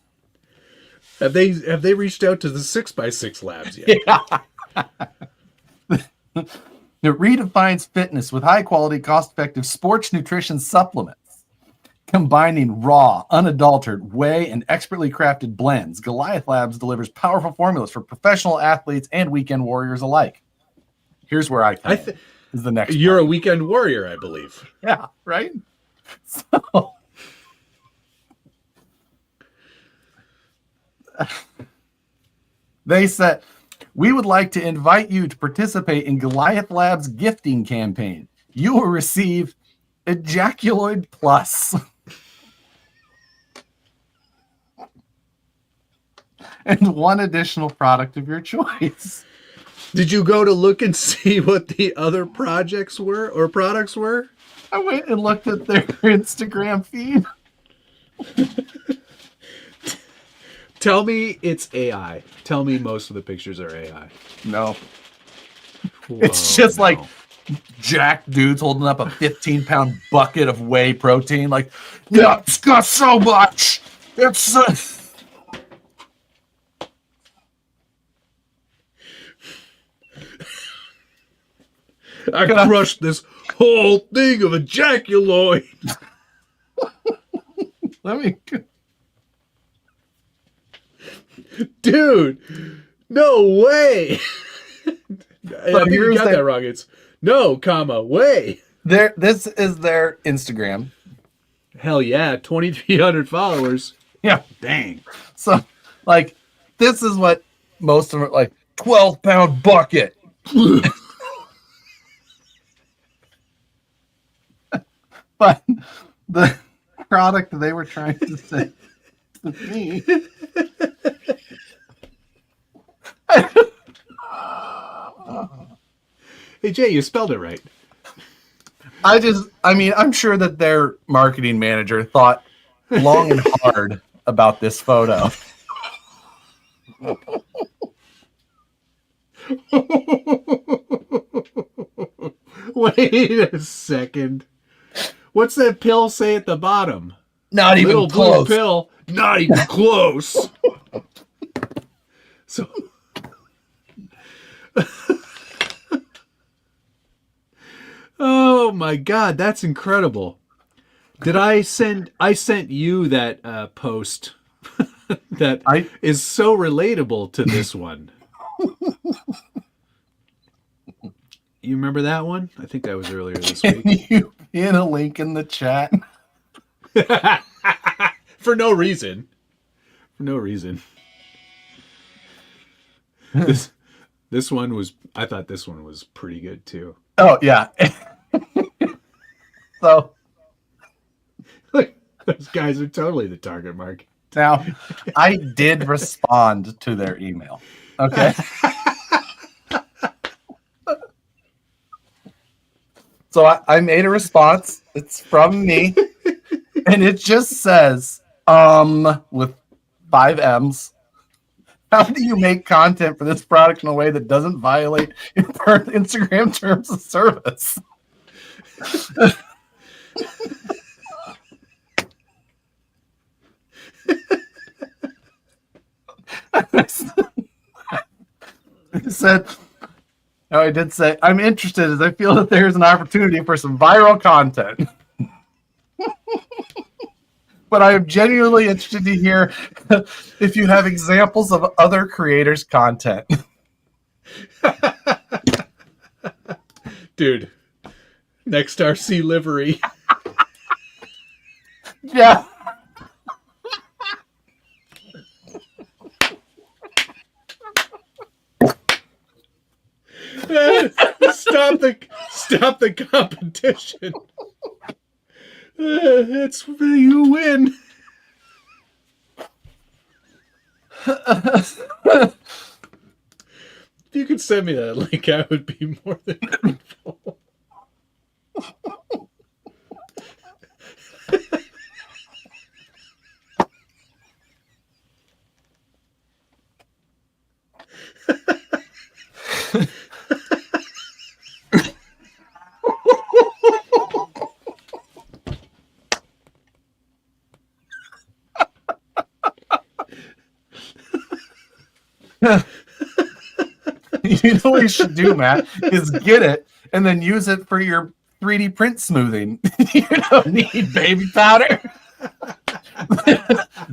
S1: Have they reached out to the 6x6 Labs yet?
S2: Yeah. It redefines fitness with high-quality, cost-effective sports nutrition supplements. Combining raw, unadulterated whey and expertly crafted blends, Goliath Labs delivers powerful formulas for professional athletes and weekend warriors alike. Here's where I come in. Is the next
S1: You're
S2: part.
S1: a weekend warrior, I believe.
S2: Yeah, right? So they said, we would like to invite you to participate in Goliath Labs gifting campaign. You will receive Ejaculoid Plus and one additional product of your choice.
S1: Did you go to look and see what the other projects were or products were?
S2: I went and looked at their Instagram feed.
S1: Tell me it's AI. Tell me most of the pictures are AI.
S2: No. It's just like jacked dudes holding up a 15-pound bucket of whey protein. Like, yeah, it's got so much. It's
S1: I crushed this whole thing of ejaculoid.
S2: Let me.
S1: Dude, no way. I think you got that wrong. It's no, comma, way.
S2: This is their Instagram.
S1: Hell yeah, 2,300 followers.
S2: Yeah, dang. So, like, this is what most of them are like. 12-pound bucket. But the product they were trying to say to me.
S1: Hey, Jay, you spelled it right.
S2: I'm sure that their marketing manager thought long and hard about this photo.
S1: Wait a second. What's that pill say at the bottom?
S2: Not even
S1: Little
S2: close.
S1: blue pill. Not even close. So, oh my God, that's incredible. Did I sent you that post that is so relatable to this one. You remember that one? I think that was earlier this
S2: Can
S1: week.
S2: you pin a link in the chat?
S1: For no reason. For no reason. This one was. I thought this one was pretty good too.
S2: Oh yeah. So
S1: Look, those guys are totally the target market.
S2: now, I did respond to their email. Okay. So I made a response. It's from me. And it just says, with 5 M's. How do you make content for this product in a way that doesn't violate your Instagram terms of service? I did say, I'm interested as I feel that there's an opportunity for some viral content. But I am genuinely interested to hear if you have examples of other creators' content.
S1: Dude, next RC livery.
S2: Yeah.
S1: Stop the competition. It's you win. If you could send me that link, I would be more than grateful.
S2: You know what you should do, Matt, is get it and then use it for your 3D print smoothing. You don't need baby powder.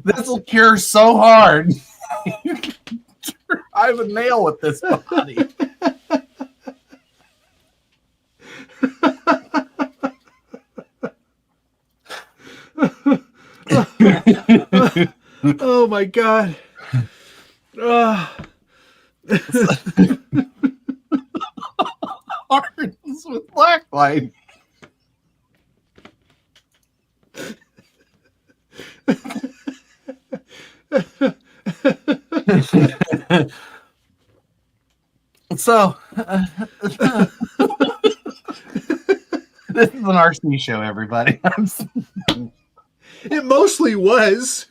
S2: This will cure so hard. You can drive a nail with this body.
S1: Oh my god.
S2: Hardens with blacklight. So, this is an RC show, everybody.
S1: It mostly was.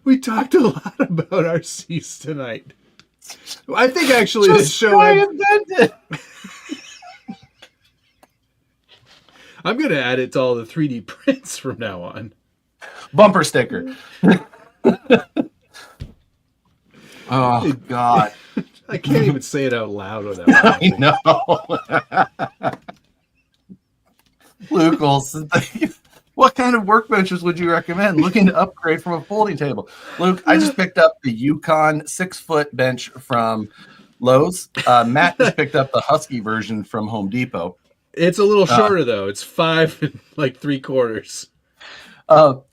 S1: We talked a lot about RCs tonight. I think actually this show. I'm going to add it to all the 3D prints from now on.
S2: Bumper sticker. Oh, God.
S1: I can't even say it out loud without laughing.
S2: I know. Luke Olson, what kind of workbenches would you recommend looking to upgrade from a folding table? Luke, I just picked up the Yukon 6-foot bench from Lowe's. Matt just picked up the Husky version from Home Depot.
S1: It's a little shorter, though. It's 5 and like 3/4.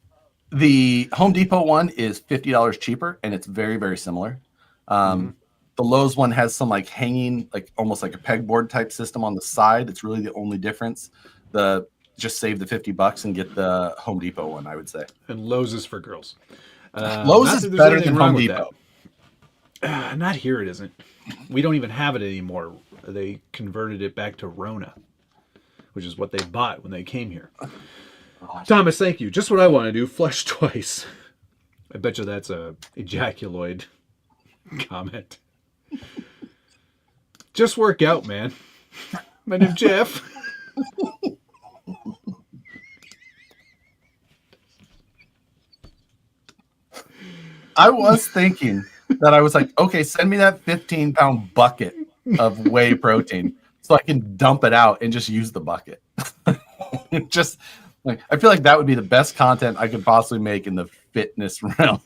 S2: The Home Depot one is $50 cheaper, and it's very, very similar. The Lowe's one has some like hanging, like almost like a pegboard type system on the side. It's really the only difference. Just save the $50 and get the Home Depot one, I would say.
S1: And Lowe's is for girls.
S2: Lowe's is better than Home Depot.
S1: Not here, it isn't. We don't even have it anymore. They converted it back to Rona, which is what they bought when they came here. Thomas, thank you. Just what I want to do. Flush twice. I bet you that's a ejaculoid comment. Just work out, man. My name's Jeff.
S2: I was thinking that I was like, okay, send me that 15-pound bucket of whey protein so I can dump it out and just use the bucket. Just like, I feel like that would be the best content I could possibly make in the fitness realm.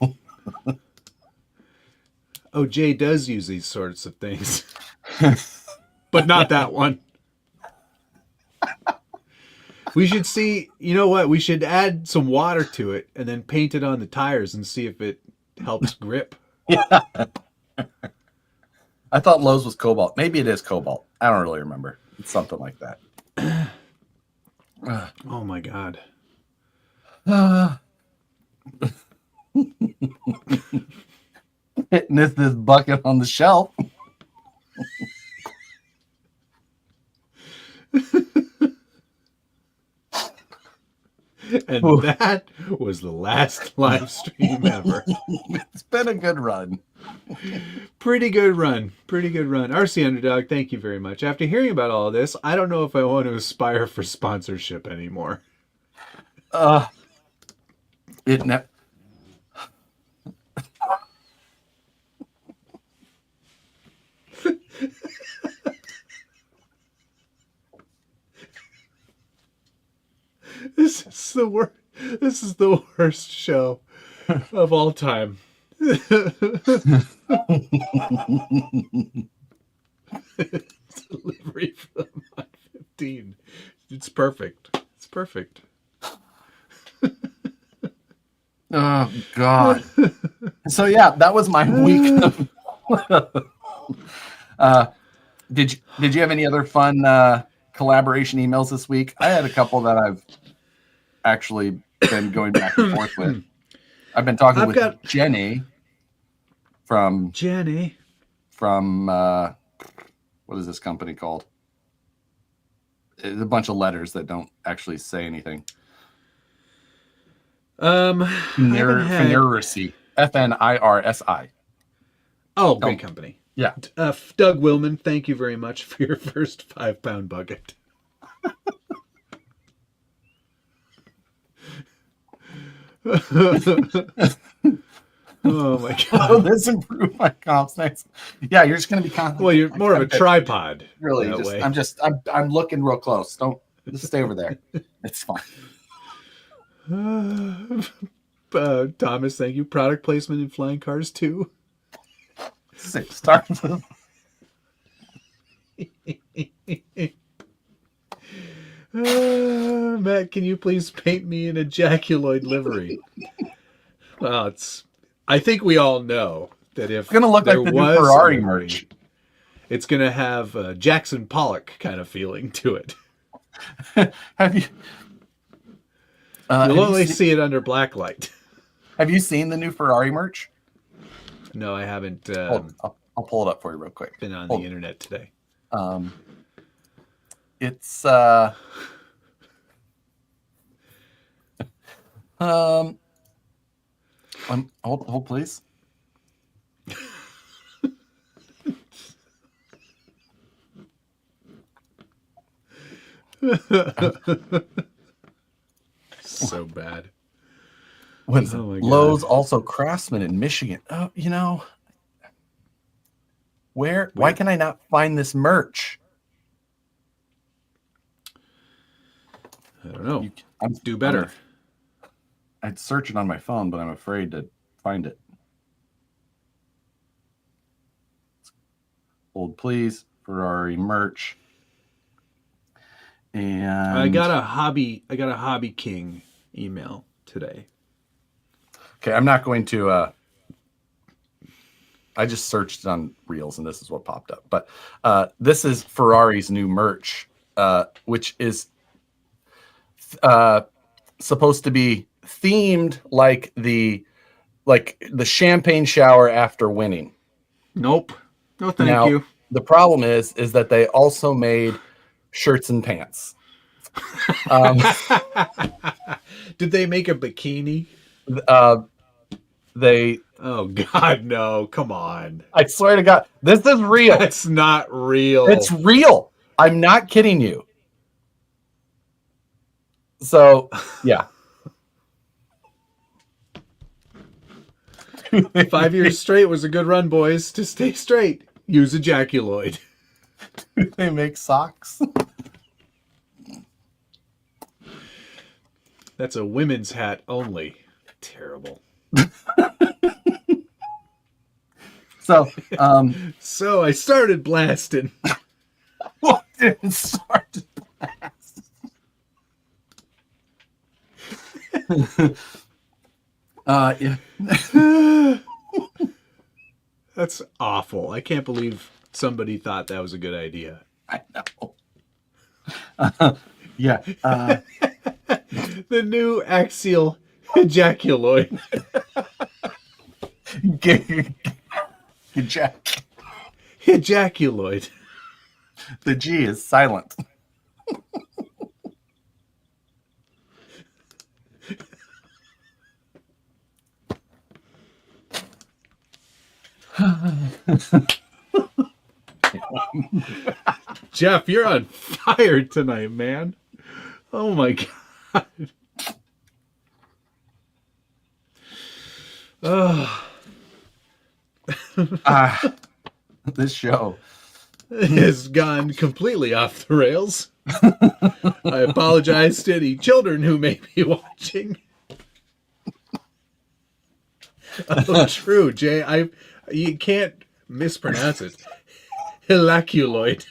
S1: Oh, Jay does use these sorts of things, but not that one. We should see, you know what? We should add some water to it and then paint it on the tires and see if it helps grip.
S2: Yeah. I thought Lowe's was cobalt. Maybe it is cobalt. I don't really remember. It's something like that.
S1: Oh my God.
S2: Hitting this bucket on the shelf.
S1: And that was the last live stream ever.
S2: It's been a good run.
S1: Pretty good run. Pretty good run. RC Underdog, thank you very much. After hearing about all of this, I don't know if I want to aspire for sponsorship anymore.
S2: It ne-
S1: This is the worst. This is the worst show of all time. Delivery for the Mod 15. It's perfect. It's perfect.
S2: Oh God. So yeah, that was my week. Did you have any other fun collaboration emails this week? I had a couple that I've actually been going back and forth with. I've been talking with Jenny from what is this company called? It's a bunch of letters that don't actually say anything. Finirsi. FNIRSI.
S1: Oh, great company.
S2: Yeah.
S1: Doug Willman, thank you very much for your first 5-pound bucket. Oh my God.
S2: Oh, this improved my comps. Thanks. Yeah, you're just gonna be
S1: well, you're more of a tripod.
S2: Really, I'm looking real close. Don't just stay over there. It's fine.
S1: Thomas, thank you. Product placement in flying cars too.
S2: Start.
S1: Matt, can you please paint me in a Jackuloid livery? Well, I think we all know that if
S2: it's gonna look like the new Ferrari merch,
S1: it's gonna have Jackson Pollock kind of feeling to it.
S2: Have you?
S1: You'll only see it under black light.
S2: Have you seen the new Ferrari merch?
S1: No, I haven't.
S2: I'll pull it up for you real quick.
S1: Been on the internet today.
S2: It's hold please.
S1: So bad.
S2: When's Lowe's also Craftsman in Michigan? Oh, you know, why can I not find this merch?
S1: I don't know. Do better.
S2: I'd search it on my phone, but I'm afraid to find it. Hold please, Ferrari merch. And
S1: I got a Hobby King email today.
S2: Okay, I'm not going to I just searched on Reels and this is what popped up. But this is Ferrari's new merch, which is supposed to be themed like the champagne shower after winning.
S1: Nope. No, thank you.
S2: The problem is that they also made shirts and pants.
S1: Did they make a bikini? Oh God, no! Come on!
S2: I swear to God, this is real.
S1: It's not real.
S2: It's real. I'm not kidding you. So, yeah.
S1: 5 years straight was a good run, boys. To stay straight, use a Jackuloid.
S2: Do they make socks?
S1: That's a women's hat only. Terrible. So I started blasting.
S2: What did it start to blast? Yeah.
S1: That's awful. I can't believe somebody thought that was a good idea.
S2: I know. Yeah.
S1: The new axial ejaculoid.
S2: Jack.
S1: Ejaculoid.
S2: The G is silent.
S1: Jeff, you're on fire tonight, man. Oh my God. Oh,
S2: This show
S1: has gone completely off the rails. I apologize to any children who may be watching. Oh, true, Jay. You can't mispronounce it. Hilaculoid.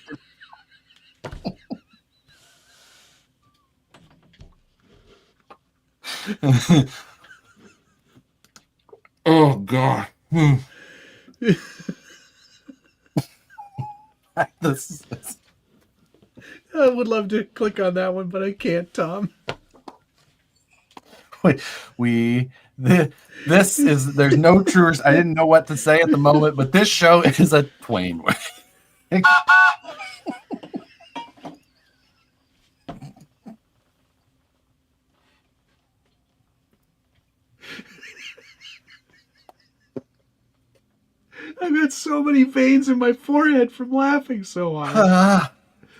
S2: Oh God. This
S1: I would love to click on that one, but I can't, Tom.
S2: this is there's no truers. I didn't know what to say at the moment, but this show is a twain.
S1: I've got so many veins in my forehead from laughing so hard.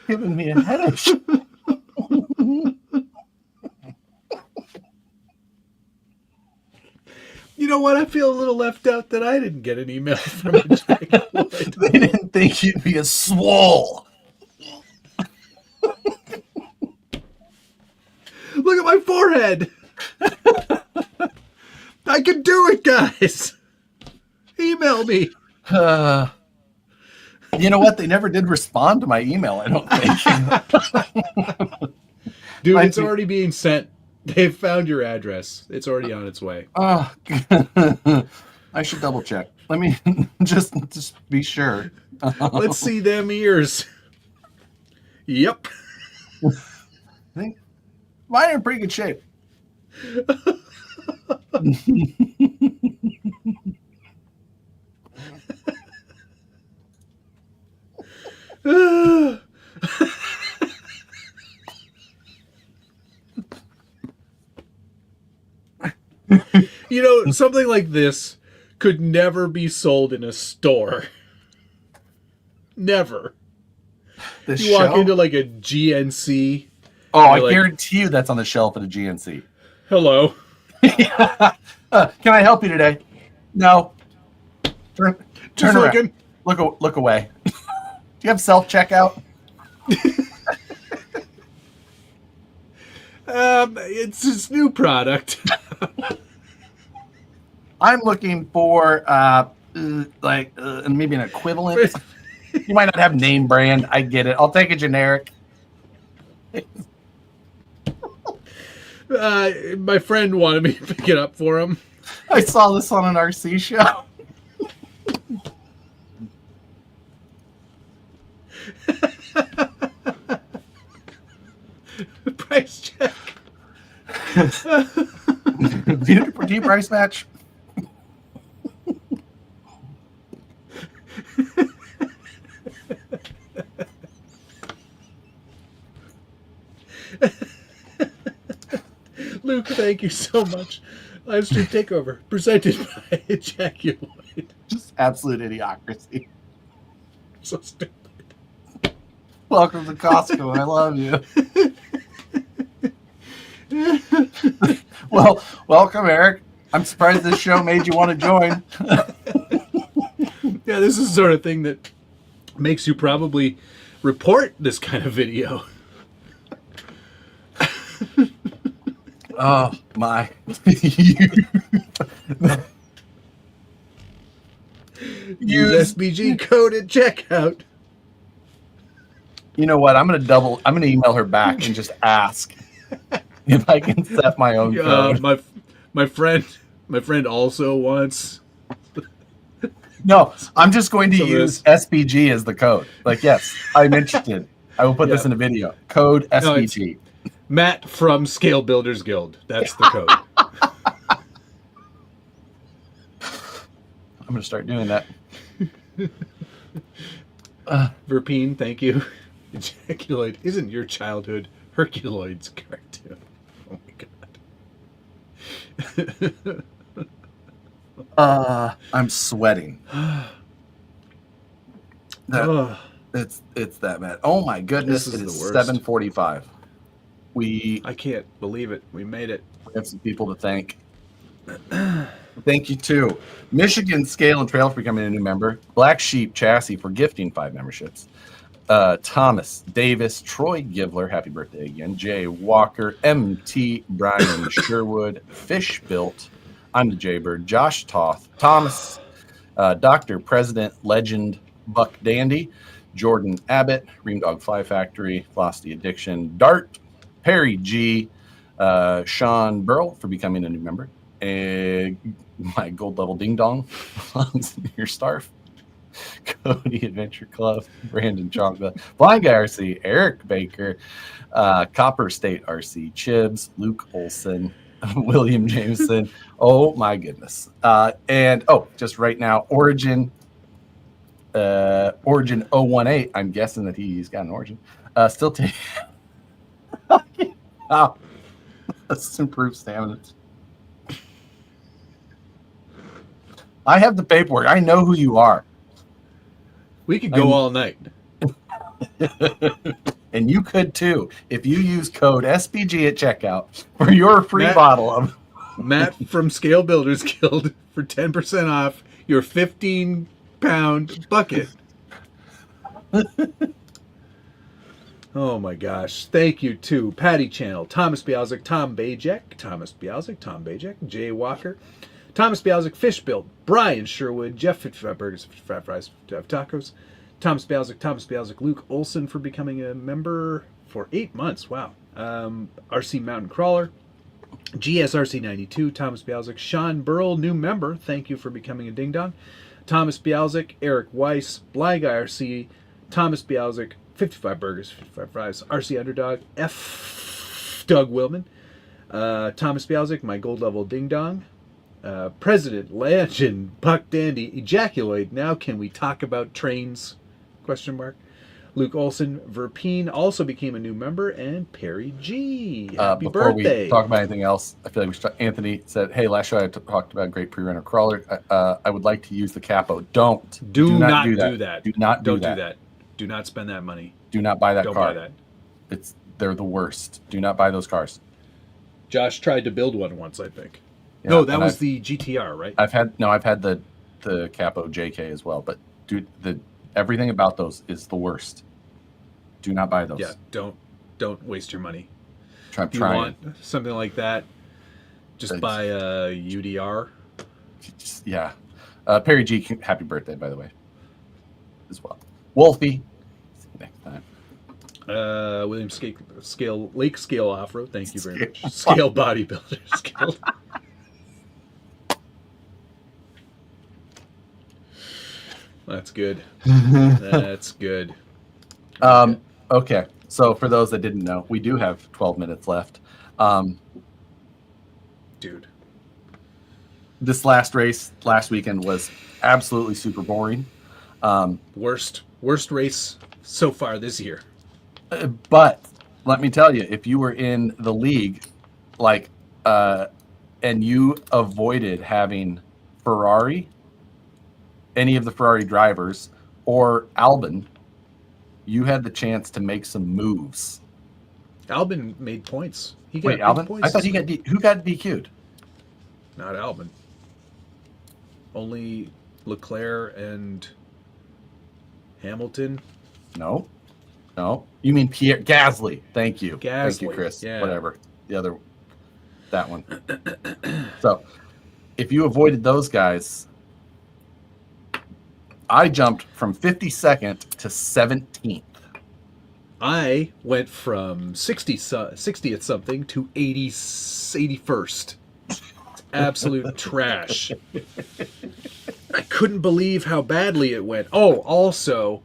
S2: Giving me a headache.
S1: You know what? I feel a little left out that I didn't get an email from Ejaculoid.
S2: They didn't think you'd be a swole.
S1: Look at my forehead. I can do it, guys. Email me.
S2: You know what? They never did respond to my email, I don't think.
S1: Dude, it's already being sent. They've found your address. It's already on its way.
S2: Oh, I should double check. Let me just be sure.
S1: Let's see them ears. Yep.
S2: I think mine are in pretty good shape.
S1: You know, something like this could never be sold in a store. Never. You walk into like a GNC.
S2: Oh, I guarantee you that's on the shelf at a GNC.
S1: Hello.
S2: Can I help you today? No. Turn around. Look away. Do you have self-checkout?
S1: It's his new product.
S2: I'm looking for maybe an equivalent. You might not have name brand. I get it. I'll take a generic.
S1: My friend wanted me to pick it up for him.
S2: I saw this on an RC show.
S1: Price check.
S2: Do you price match?
S1: Luke, thank you so much. Livestream Takeover, presented by Ejaculoid.
S2: Just absolute idiocracy.
S1: So stupid.
S2: Welcome to Costco. I love you. Well, welcome, Eric. I'm surprised this show made you want to join.
S1: Yeah, this is the sort of thing that makes you probably report this kind of video.
S2: Oh, my.
S1: Use SBG code at checkout.
S2: You know what? I'm gonna email her back and just ask. if I can set my own code.
S1: My friend also wants.
S2: No, I'm just going to
S1: So
S2: use
S1: this-
S2: SPG as the code. Like, yes, I'm interested. I will put this in a video. Code
S1: No, it's
S2: SPG.
S1: Matt from Scale Builders Guild. That's the code.
S2: I'm going to start doing that.
S1: Verpine, thank you. Ejaculoid isn't your childhood Herculoids cartoon. Oh my god.
S2: I'm sweating.
S1: Ugh.
S2: It's that bad. Oh my goodness!
S1: This is
S2: It is
S1: the worst.
S2: 7:45. We
S1: I can't believe it. We made it.
S2: have some people to thank. Thank you too. Michigan Scale and Trail for becoming a new member. Black Sheep Chassis for gifting 5 memberships. Thomas Davis, Troy Givler, happy birthday again. Jay Walker, MT Brian Sherwood, Fish Built. I'm the Jaybird. Josh Toth, Thomas, Dr. President Legend Buck Dandy, Jordan Abbott, Ream Dog Fly Factory, Velocity Addiction, Dart, Perry G, Sean Burl for becoming a new member. My gold level ding dong on your Starf. Cody Adventure Club, Brandon Chonga, Blind Guy RC, Eric Baker, Copper State RC, Chibs, Luke Olson, William Jameson. Oh my goodness. And just right now, Origin 018. I'm guessing that he's got an Origin. Still taking. Wow. That's improved stamina. I have the paperwork. I know who you are.
S1: We could go all night.
S2: And you could too if you use code SPG at checkout for your free
S1: Matt-
S2: bottle of
S1: Matt from Scale Builders Guild for 10% off your 15-pound bucket. Oh my gosh. Thank you to Patty Channel, Thomas Bialzik, Tom Bajek, Jay Walker, Thomas Bialzik, Fish Built, Brian Sherwood, Jeff 55 Burgers, 55 Fries, 55 Tacos, Thomas Bialzik, Luke Olson for becoming a member for 8 months. Wow. RC Mountain Crawler, GSRC92, Thomas Bialzik, Sean Burl, new member. Thank you for becoming a ding dong. Thomas Bialzik, Eric Weiss, Blind Guy RC, Thomas Bialzik, 55 Burgers, 55 Fries, RC Underdog, F. Doug Willman, Thomas Bialzik, my gold level ding dong. President Legend Buck Dandy Ejaculoid. Now can we talk about trains? Question mark. Luke Olson Verpine also became a new member, and Perry G. Happy
S2: before
S1: birthday!
S2: we talk about anything else, I feel like we should. Anthony said, "Hey, last show I talked about great pre-runner crawler. I would like to use the capo. Do not do that. Do not do that.
S1: Do not spend that money.
S2: Do not buy that
S1: Don't
S2: car.
S1: buy that.
S2: They're the worst. Do not buy those cars."
S1: Josh tried to build one once, I think.
S2: Yeah,
S1: no, that was the GTR, right?
S2: I've had the capo JK as well, but dude, everything about those is the worst. Do not buy those.
S1: Yeah, don't waste your money.
S2: If
S1: you want something like that, just buy a UDR.
S2: Yeah. Perry G, happy birthday, by the way, as well. Wolfie, see you next time.
S1: William Scale Lake Scale Off-Road, thank you very much. Scale Bodybuilders Guild. That's good. That's good.
S2: Okay, so for those that didn't know, we do have 12 minutes left.
S1: Dude.
S2: This last race last weekend was absolutely super boring.
S1: Worst race so far this year.
S2: But let me tell you, if you were in the league, and you avoided having Ferrari, any of the Ferrari drivers, or Albon, you had the chance to make some moves.
S1: Albon made points. He got
S2: Wait, Albon?
S1: points.
S2: I thought he got who got DQ'd?
S1: Not Albon. Only Leclerc and Hamilton.
S2: No. You mean Pierre Gasly? Thank you.
S1: Gasly.
S2: Thank you, Chris.
S1: Yeah.
S2: Whatever. That one. So, if you avoided those guys, I jumped from 52nd to 17th.
S1: I went from 60th something to 81st. Absolute trash. I couldn't believe how badly it went. Oh, also,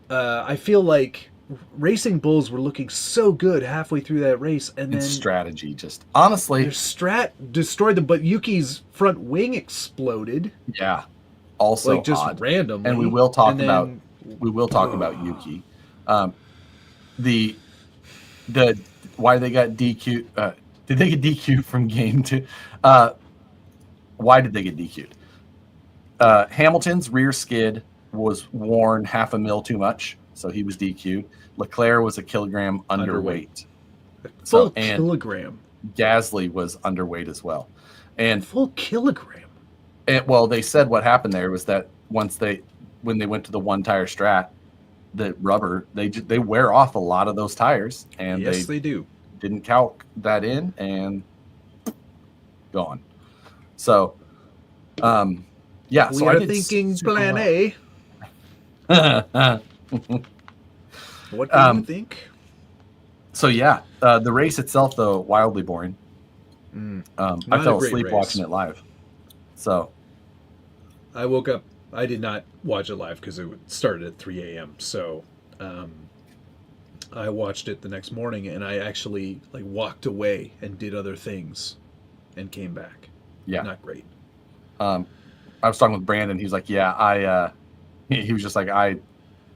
S1: I feel like Racing Bulls were looking so good halfway through that race, and then
S2: strategy just honestly,
S1: their strat destroyed them. But Yuki's front wing exploded.
S2: yeah, also
S1: like just
S2: odd.
S1: randomly.
S2: And we will talk
S1: And then,
S2: about Yuki. The why they got DQ? Did they get DQ'd from game 2? Why did they get DQ'd? Hamilton's rear skid was worn half a mil too much, so he was DQ'd. Leclerc was a kilogram underweight.
S1: Full kilogram.
S2: Gasly was underweight as well. And
S1: full kilogram.
S2: And well, they said what happened there was that when they went to the one tire strat, the rubber they wear off a lot of those tires, and
S1: yes, they do.
S2: Didn't calc that in and gone. So, yeah.
S1: We
S2: so
S1: are thinking plan A. What do you think?
S2: So yeah, the race itself though wildly boring. I fell asleep watching it live. So
S1: I woke up. I did not watch it live because it started at 3 a.m. So I watched it the next morning, and I actually walked away and did other things, and came back.
S2: Yeah,
S1: not great.
S2: I was talking with Brandon. He was like, "Yeah, he was just like, I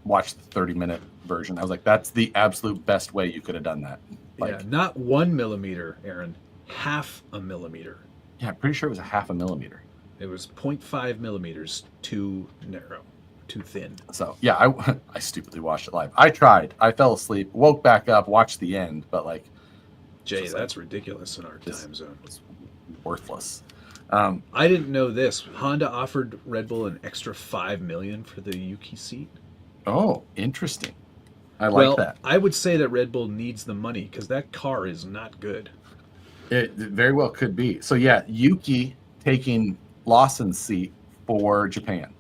S2: watched the 30-minute version." I was like, "That's the absolute best way you could have done that."
S1: Yeah, not 1 millimeter, Aaron. Half a millimeter.
S2: Yeah, I'm pretty sure it was a half a millimeter.
S1: It was 0.5 millimeters too narrow, too thin.
S2: So yeah, I stupidly watched it live. I tried. I fell asleep, woke back up, watched the end, but
S1: Jay, that's ridiculous in our time zone.
S2: It's worthless.
S1: I didn't know this. Honda offered Red Bull an extra $5 million for the Yuki seat.
S2: Oh, interesting. I like that.
S1: I would say that Red Bull needs the money because that car is not good.
S2: It very well could be. So yeah, Yuki taking Lawson's seat for Japan,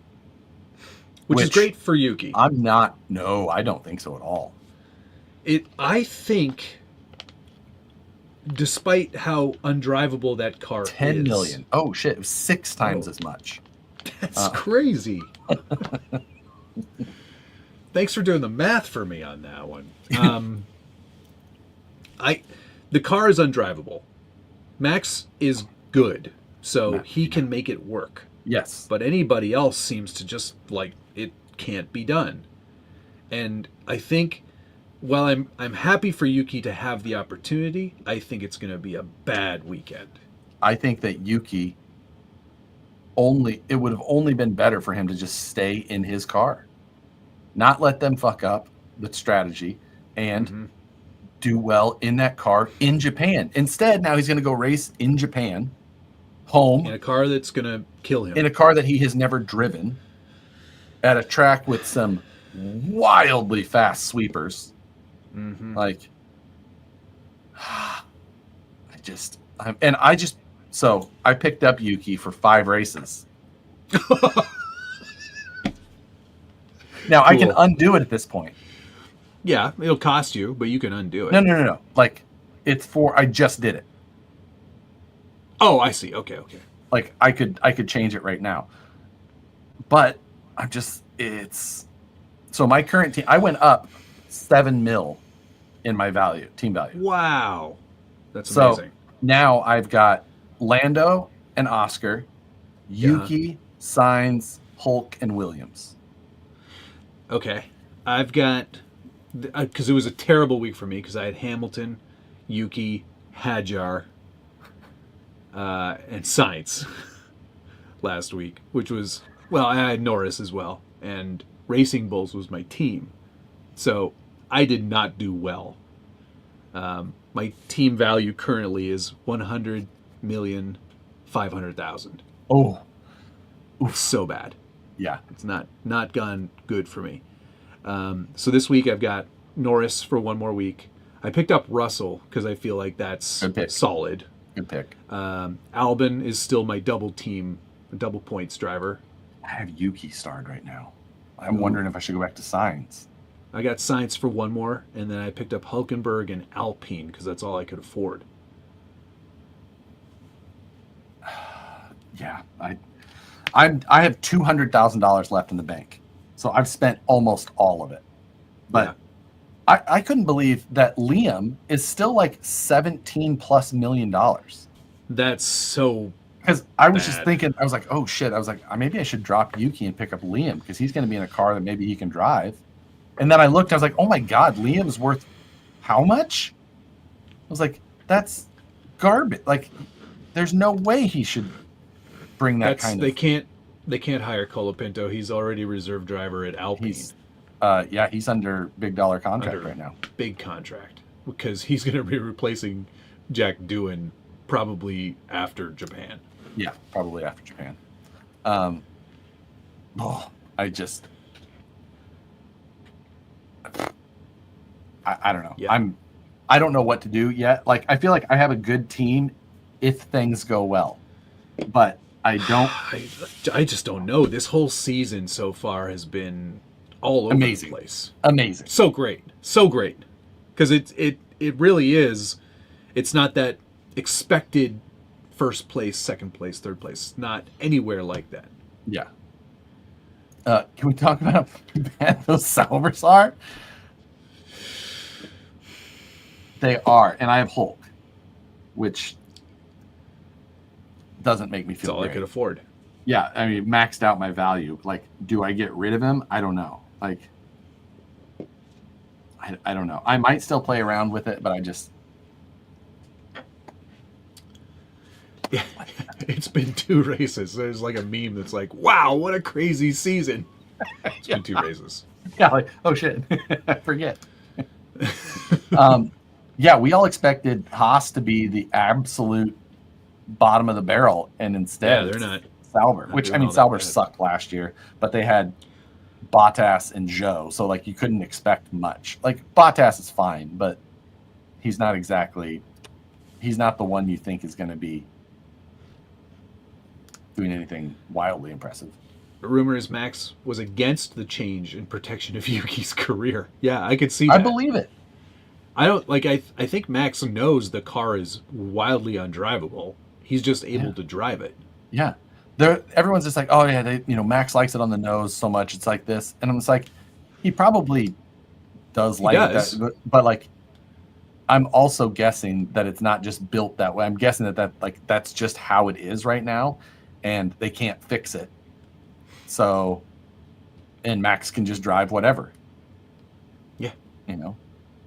S1: which is great for Yuki.
S2: No, I don't think so at all.
S1: I think, despite how undrivable that car is,
S2: 10 million. Oh shit, it was 6 times as much.
S1: That's crazy. Thanks for doing the math for me on that one. The car is undrivable. Max is good, so he can make it work.
S2: Yes.
S1: But anybody else seems to just it can't be done. And I think while I'm happy for Yuki to have the opportunity, I think it's going to be a bad weekend.
S2: I think that Yuki it would have only been better for him to just stay in his car. Not let them fuck up the strategy and do well in that car in Japan. Instead, now he's going to go race in Japan, home.
S1: In a car that's going to kill him.
S2: In a car that he has never driven, at a track with some wildly fast sweepers. So I picked up Yuki for 5 races. Now I can undo it at this point.
S1: Yeah, it'll cost you, but you can undo it.
S2: No. I just did it.
S1: Oh, I see. Okay.
S2: I could change it right now. But so my current team, I went up 7 mil in my team value.
S1: Wow. That's amazing.
S2: So now I've got Lando and Oscar, Yuki, Sainz, Hulk, and Williams.
S1: Okay. I've got, because it was a terrible week for me because I had Hamilton, Yuki, Hadjar, and Sainz last week, which was, I had Norris as well, and Racing Bulls was my team. So I did not do well. My team value currently is 100,500,000.
S2: Oh,
S1: so bad.
S2: Yeah,
S1: it's not gone good for me. So this week I've got Norris for one more week. I picked up Russell because I feel like that's solid.
S2: Good pick.
S1: Albon is still my double points driver.
S2: I have Yuki starred right now. I'm wondering if I should go back to Sainz.
S1: I got Science for one more, and then I picked up Hulkenberg and Alpine because that's all I could afford.
S2: Yeah, I have $200,000 left in the bank, so I've spent almost all of it. But I couldn't believe that Liam is still like $17+ million.
S1: That's so.
S2: Because I was
S1: bad.
S2: just thinking, I was like, oh shit, I was like, maybe I should drop Yuki and pick up Liam because he's going to be in a car that maybe he can drive. And then I looked, I was like, oh my god, Liam's worth how much? I was like, that's garbage. Like, there's no way he should bring that kind of.
S1: They can't hire Colapinto. He's already reserve driver at Alpine.
S2: He's under big dollar contract right now.
S1: Big contract because he's going to be replacing Jack Doohan probably after Japan.
S2: Yeah, probably after Japan. I don't know.
S1: Yeah.
S2: I don't know what to do yet. Like, I feel like I have a good team if things go well, but I don't.
S1: I just don't know. This whole season so far has been all over the place.
S2: Amazing.
S1: So great. Because it really is. It's not that expected first place, second place, third place. Not anywhere like that.
S2: Yeah. Can we talk about how bad those salvers are? They are, and I have Hulk, which doesn't make me feel
S1: That's all
S2: great.
S1: I could afford.
S2: Yeah, I mean, maxed out my value. Like, do I get rid of him? I don't know. Like, I don't know. I might still play around with it, but I just...
S1: Yeah, it's been 2 races. There's like a meme that's like, wow, what a crazy season. It's been 2 races.
S2: Yeah, like, oh shit, I forget. Yeah, we all expected Haas to be the absolute bottom of the barrel, and instead,
S1: they're not.
S2: Sauber, which, I mean, Sauber sucked last year, but they had Bottas and Zhou, so like you couldn't expect much. Like, Bottas is fine, but he's not the one you think is going to be doing anything wildly impressive.
S1: The rumor is Max was against the change in protection of Yuki's career. Yeah, I could see that.
S2: I believe it.
S1: I don't like. I think Max knows the car is wildly undrivable. He's just able to drive it.
S2: Yeah, everyone's just like, oh yeah, Max likes it on the nose so much. It's like this, and I'm just like, he probably does like that, but like, I'm also guessing that it's not just built that way. I'm guessing that's just how it is right now, and they can't fix it. So, and Max can just drive whatever.
S1: Yeah,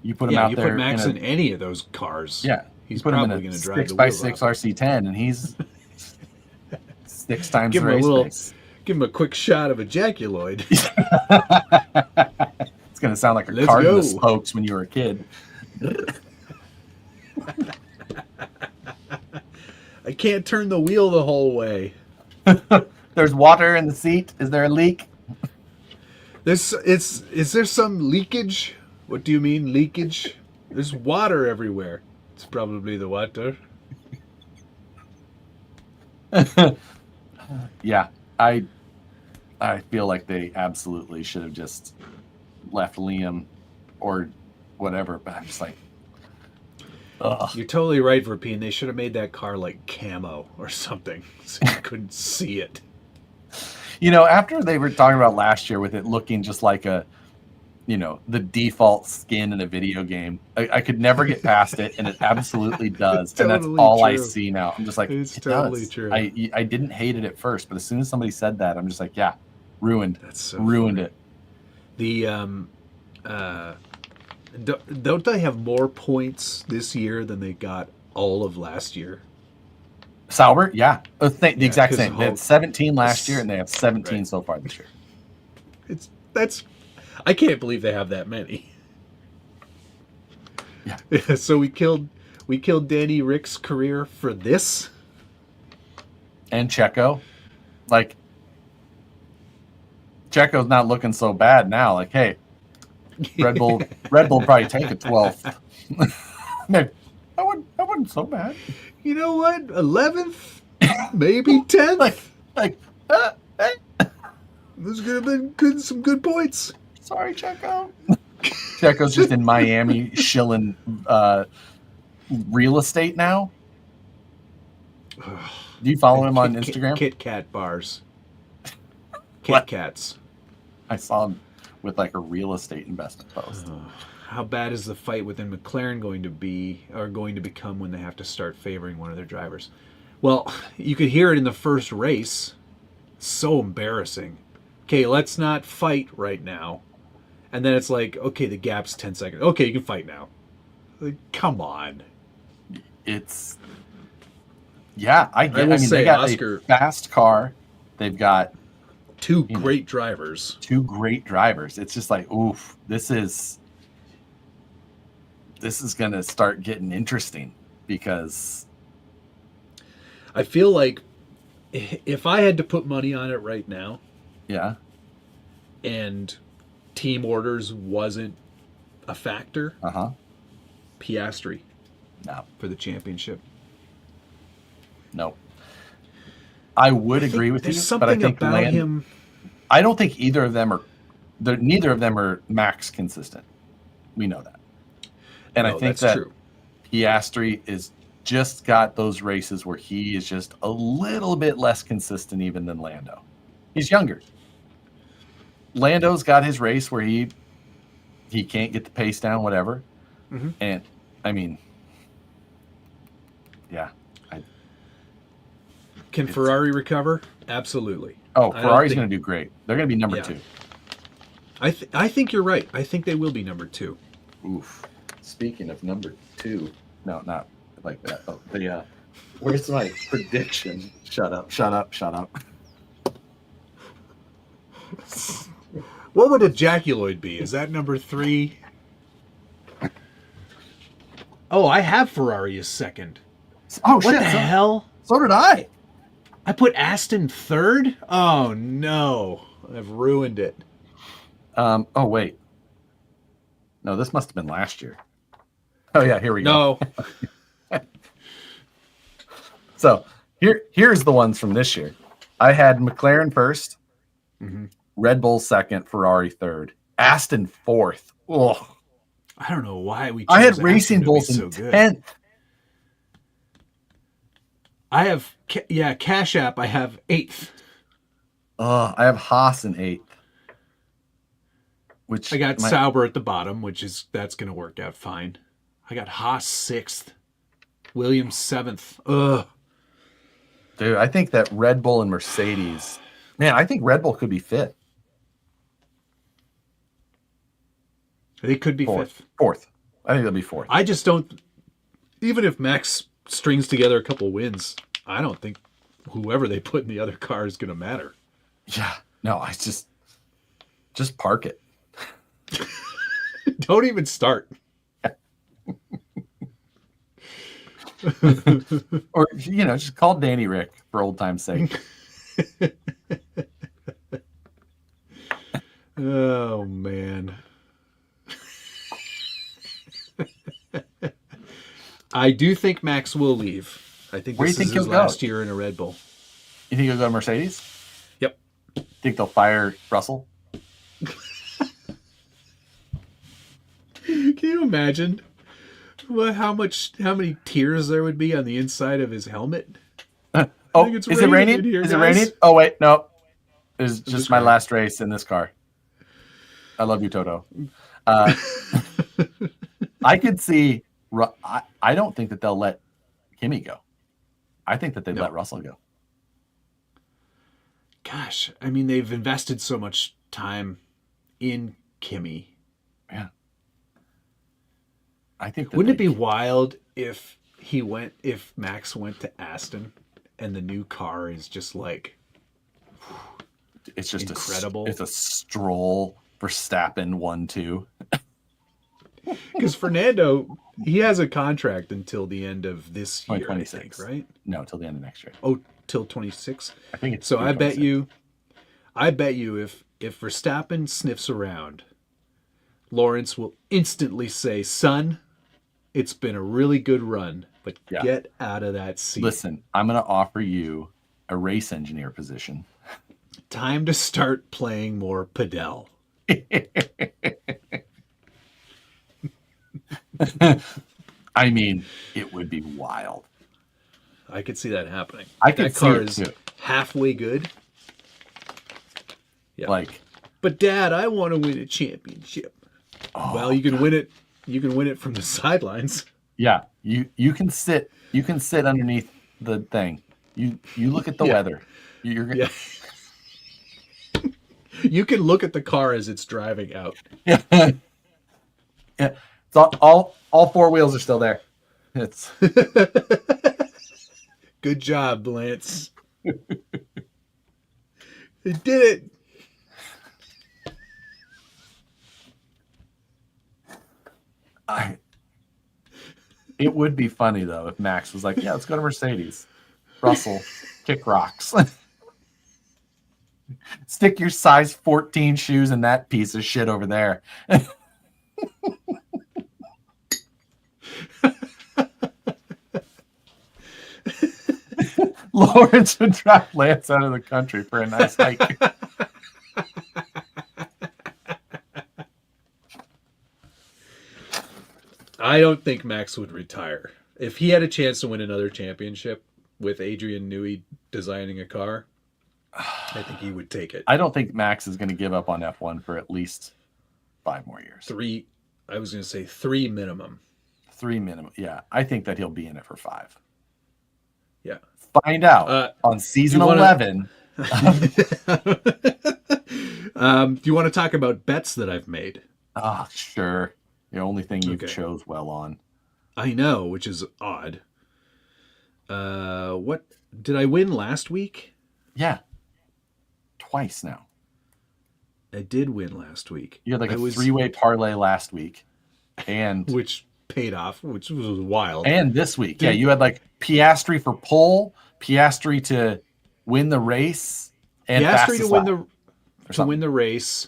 S2: you put him out there.
S1: You put Max in any of those cars.
S2: Yeah,
S1: he's probably going to drive the
S2: 6x6 RC10, and he's 6 times the race pace.
S1: Give him a quick shot of ejaculoid.
S2: It's going to sound like a card in the spokes when you were a kid.
S1: I can't turn the wheel the whole way.
S2: There's water in the seat. Is there a leak?
S1: Is there some leakage? What do you mean leakage? There's water everywhere. It's probably the water.
S2: Yeah, I feel like they absolutely should have just left Liam or whatever, but I'm just like, ugh.
S1: You're totally right, Verpine. They should have made that car like camo or something so you couldn't see it.
S2: After they were talking about last year with it looking just like the default skin in a video game, I could never get past it, and it absolutely does.
S1: Totally
S2: and that's all
S1: true.
S2: I see now. I'm just like,
S1: it's
S2: it
S1: totally
S2: does.
S1: true.
S2: I didn't hate it at first, but as soon as somebody said that, I'm just like, yeah, ruined.
S1: That's so
S2: ruined
S1: funny.
S2: it.
S1: The don't they have more points this year than they got all of last year?
S2: Sauber, yeah, the exact same. They had 17 last year, and they have 17
S1: right.
S2: so far this year.
S1: I can't believe they have that many.
S2: Yeah.
S1: So we killed Danny Rick's career for this,
S2: and Checo, like, Checo's not looking so bad now. Like, hey, Red Bull probably take a 12th. That wasn't so bad.
S1: You know what? 11th, maybe 10th.
S2: Hey.
S1: Those could have been some good points.
S2: Sorry, Checo. Checo's just in Miami shilling real estate now. Do you follow him on Instagram?
S1: Kit Kat bars.
S2: What?
S1: Kit Kats.
S2: I saw him with like a real estate investment post.
S1: How bad is the fight within McLaren going to be, or going to become, when they have to start favoring one of their drivers? Well, you could hear it in the first race. So embarrassing. Okay, let's not fight right now. And then it's like, okay, the gap's 10 seconds. Okay, you can fight now. Like, come on.
S2: It's I
S1: will
S2: mean,
S1: say,
S2: they got
S1: Oscar,
S2: a fast car. They've got
S1: two great drivers.
S2: It's just like, oof, this is going to start getting interesting, because
S1: I feel like if I had to put money on it right now,
S2: yeah,
S1: and team orders wasn't a factor, Piastri
S2: no,
S1: for the championship.
S2: no. I would agree with you,
S1: something
S2: but I think
S1: about him.
S2: I don't think either of them are. Neither of them are max consistent. We know that, and I think that
S1: true.
S2: Piastri is just got those races where he is just a little bit less consistent even than Lando. He's younger. Lando's got his race where he can't get the pace down, whatever.
S1: Mm-hmm.
S2: And I mean, yeah.
S1: Can Ferrari recover? Absolutely.
S2: Oh, Ferrari's going to do great. They're going to be number 2.
S1: I think you're right. I think they will be number 2.
S2: Oof. Speaking of number 2, no, not like that. Oh, where's my prediction? Shut up.
S1: What would a Jaculoid be? Is that number 3? Oh, I have Ferrari as second.
S2: Oh,
S1: what the hell?
S2: So did I.
S1: I put Aston third? Oh, no. I've ruined it.
S2: Oh, wait. No, this must have been last year. Oh, yeah, here we go.
S1: No.
S2: So here's the ones from this year. I had McLaren first, Red Bull second, Ferrari third, Aston fourth. Oh,
S1: I don't know why we chose
S2: I had
S1: Aston
S2: Racing Bulls
S1: so
S2: in
S1: good.
S2: 10th.
S1: I have, Cash App, I have 8th.
S2: I have Haas in 8th. Which
S1: I got Sauber at the bottom, that's going to work out fine. I got Haas 6th. Williams 7th. Ugh.
S2: Dude, I think that Red Bull and Mercedes, man, I think Red Bull could be 5th.
S1: They could be 5th.
S2: 4th. I think they'll be 4th.
S1: I just don't, even if Max strings together a couple wins, I don't think whoever they put in the other car is going to matter.
S2: Yeah. No, I just park it.
S1: Don't even start.
S2: Or, just call Danny Rick for old time's sake.
S1: Oh, man. I do think Max will leave. I think
S2: Where
S1: this
S2: do you think
S1: is his
S2: he'll go?
S1: last year in a Red Bull.
S2: You think he'll go to Mercedes?
S1: Yep.
S2: Think they'll fire Russell?
S1: Can you imagine how many tears there would be on the inside of his helmet?
S2: Oh, is it raining?
S1: Here,
S2: is
S1: guys.
S2: it raining? Oh, wait, no. It's
S1: This
S2: just my
S1: car.
S2: last race in this car. I love you, Toto. I could see. I don't think that they'll let Kimi go. I think that they'd let Russell go.
S1: Gosh, I mean, they've invested so much time in Kimi.
S2: Yeah. I think.
S1: Wouldn't it be wild if Max went to Aston and the new car is just like,
S2: it's just
S1: incredible.
S2: It's a Stroll Verstappen 1-2.
S1: Because Fernando, he has a contract until the end of this year, I think, right?
S2: No, till the end of next year.
S1: Oh, till 26.
S2: I think it's
S1: so.
S2: till
S1: I bet
S2: 26.
S1: you, if Verstappen sniffs around, Lawrence will instantly say, "Son, it's been a really good run, but get out of that seat.
S2: Listen, I'm going to offer you a race engineer position.
S1: Time to start playing more Padel."
S2: I mean, it would be wild.
S1: I could see that happening.
S2: I could
S1: That
S2: see
S1: car
S2: it
S1: is
S2: too.
S1: halfway good. Yeah.
S2: Like,
S1: But Dad, I want to win a championship. Well,
S2: oh,
S1: you can win it. You can win it from the sidelines.
S2: yeah, you can sit underneath the thing. You look at the
S1: Yeah.
S2: weather. You're
S1: Yeah. You can look at the car as it's driving out.
S2: yeah. Yeah. It's all four wheels are still there. It's
S1: Good job, Lance. They did it.
S2: it would be funny though if Max was like, "Yeah, let's go to Mercedes." Russell, kick rocks. Stick your size 14 shoes in that piece of shit over there. Lawrence would drive Lance out of the country for a nice hike.
S1: I don't think Max would retire. If he had a chance to win another championship with Adrian Newey designing a car, I think he would take it.
S2: I don't think Max is going to give up on F1 for at least 5 more years.
S1: I was going to say 3 minimum.
S2: 3 minimum. Yeah, I think that he'll be in it for 5.
S1: Yeah.
S2: Find out on season 11.
S1: Do you want to talk about bets that I've made?
S2: Ah, sure. The only thing you chose well on.
S1: I know, which is odd. What did I win last week?
S2: Yeah. Twice now.
S1: I did win last week.
S2: You had like a 3-way parlay last week. And
S1: which paid off, which was wild.
S2: And this week. Yeah, you had like Piastri for pole, Piastri to win the race, and
S1: Piastri to win the race.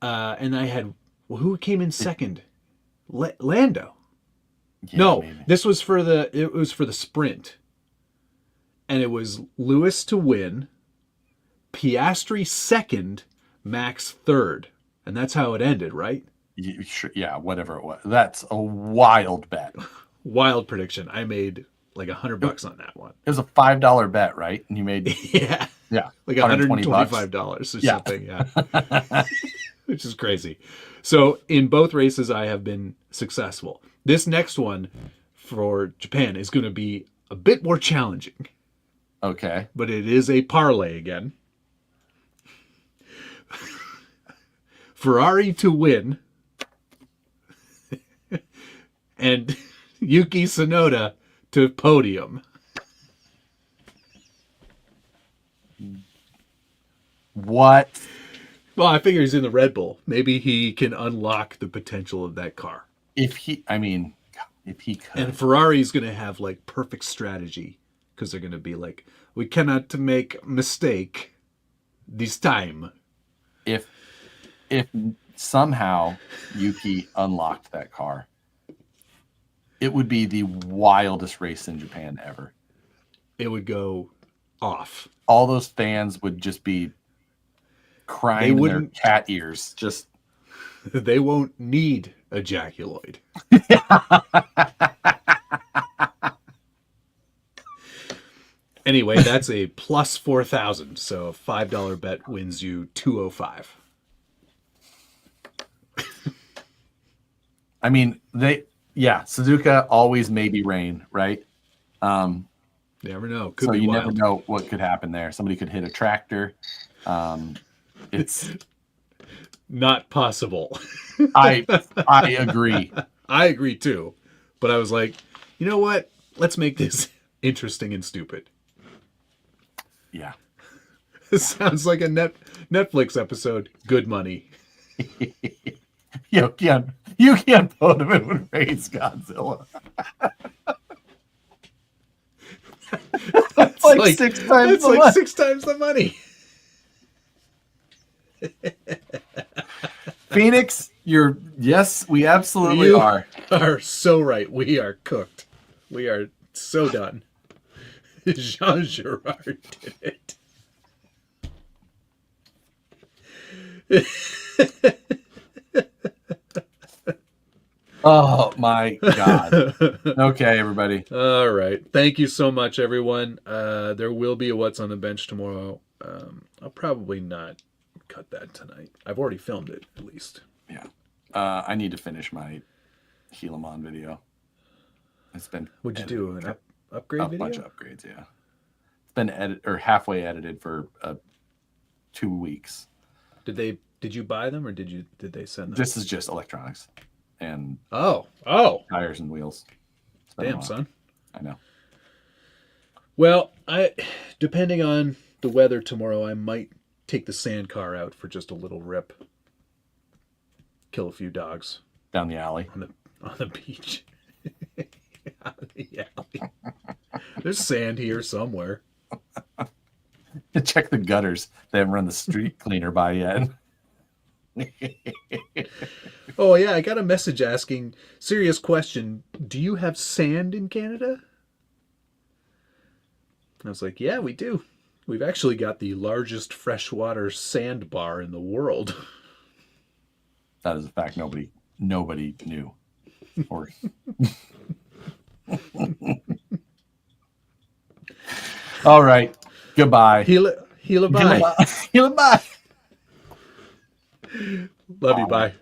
S1: And I had who came in second? Lando.
S2: Yeah,
S1: no,
S2: maybe.
S1: This was for the sprint. And it was Lewis to win, Piastri second, Max third. And that's how it ended, right?
S2: Yeah, whatever it was. That's a wild bet.
S1: Wild prediction. I made like $100 on that one.
S2: It was a $5 bet, right? And you made
S1: yeah, like $125 or something. Yeah, which is crazy. So in both races, I have been successful. This next one for Japan is going to be a bit more challenging.
S2: Okay,
S1: but it is a parlay again. Ferrari to win. And Yuki Tsunoda to podium.
S2: What?
S1: Well, I figure he's in the Red Bull. Maybe he can unlock the potential of that car.
S2: If he could.
S1: And Ferrari's going to have like perfect strategy because they're going to be like, we cannot make mistake this time.
S2: If somehow Yuki unlocked that car, it would be the wildest race in Japan ever.
S1: It would go off.
S2: All those fans would just be crying in their cat ears. Just
S1: they won't need a Jackuloid. Anyway, that's a plus 4,000. So a $5 bet wins you 205.
S2: I mean, Suzuka always maybe rain, right?
S1: Never know. Could
S2: so
S1: be
S2: you
S1: wild.
S2: never know what could happen there. Somebody could hit a tractor. It's
S1: not possible.
S2: I agree.
S1: I agree too. But I was like, you know what? Let's make this interesting and stupid.
S2: Yeah.
S1: This sounds like a Netflix episode. Good money.
S2: You can't vote him. It would raise Godzilla. That's like 6 times
S1: That's
S2: the
S1: like
S2: money.
S1: 6 times the money.
S2: Phoenix, yes, we absolutely
S1: You
S2: are
S1: so right. We are cooked. We are so done. Jean Girard did it.
S2: Oh my God. Okay, everybody.
S1: All right. Thank you so much, everyone. There will be a What's on the Bench tomorrow. I'll probably not cut that tonight. I've already filmed it, at least.
S2: Yeah. I need to finish my Helamon video. It's been
S1: Would you do an upgrade video?
S2: A bunch of upgrades, yeah. It's been halfway edited for 2 weeks.
S1: Did you buy them or did they send them?
S2: This is just electronics and tires and wheels.
S1: Damn, son.
S2: I know.
S1: Well, depending on the weather tomorrow, I might take the sand car out for just a little rip. Kill a few dogs
S2: Down the alley.
S1: on the beach. Yeah. There's sand here somewhere.
S2: Check the gutters. They haven't run the street cleaner by yet.
S1: Oh yeah, I got a message asking, serious question, do you have sand in Canada? I was like, yeah, we do. We've actually got the largest freshwater sandbar in the world.
S2: That is a fact nobody knew. Or all right. Goodbye.
S1: Heal bye.
S2: Heal bye.
S1: Love you, bye.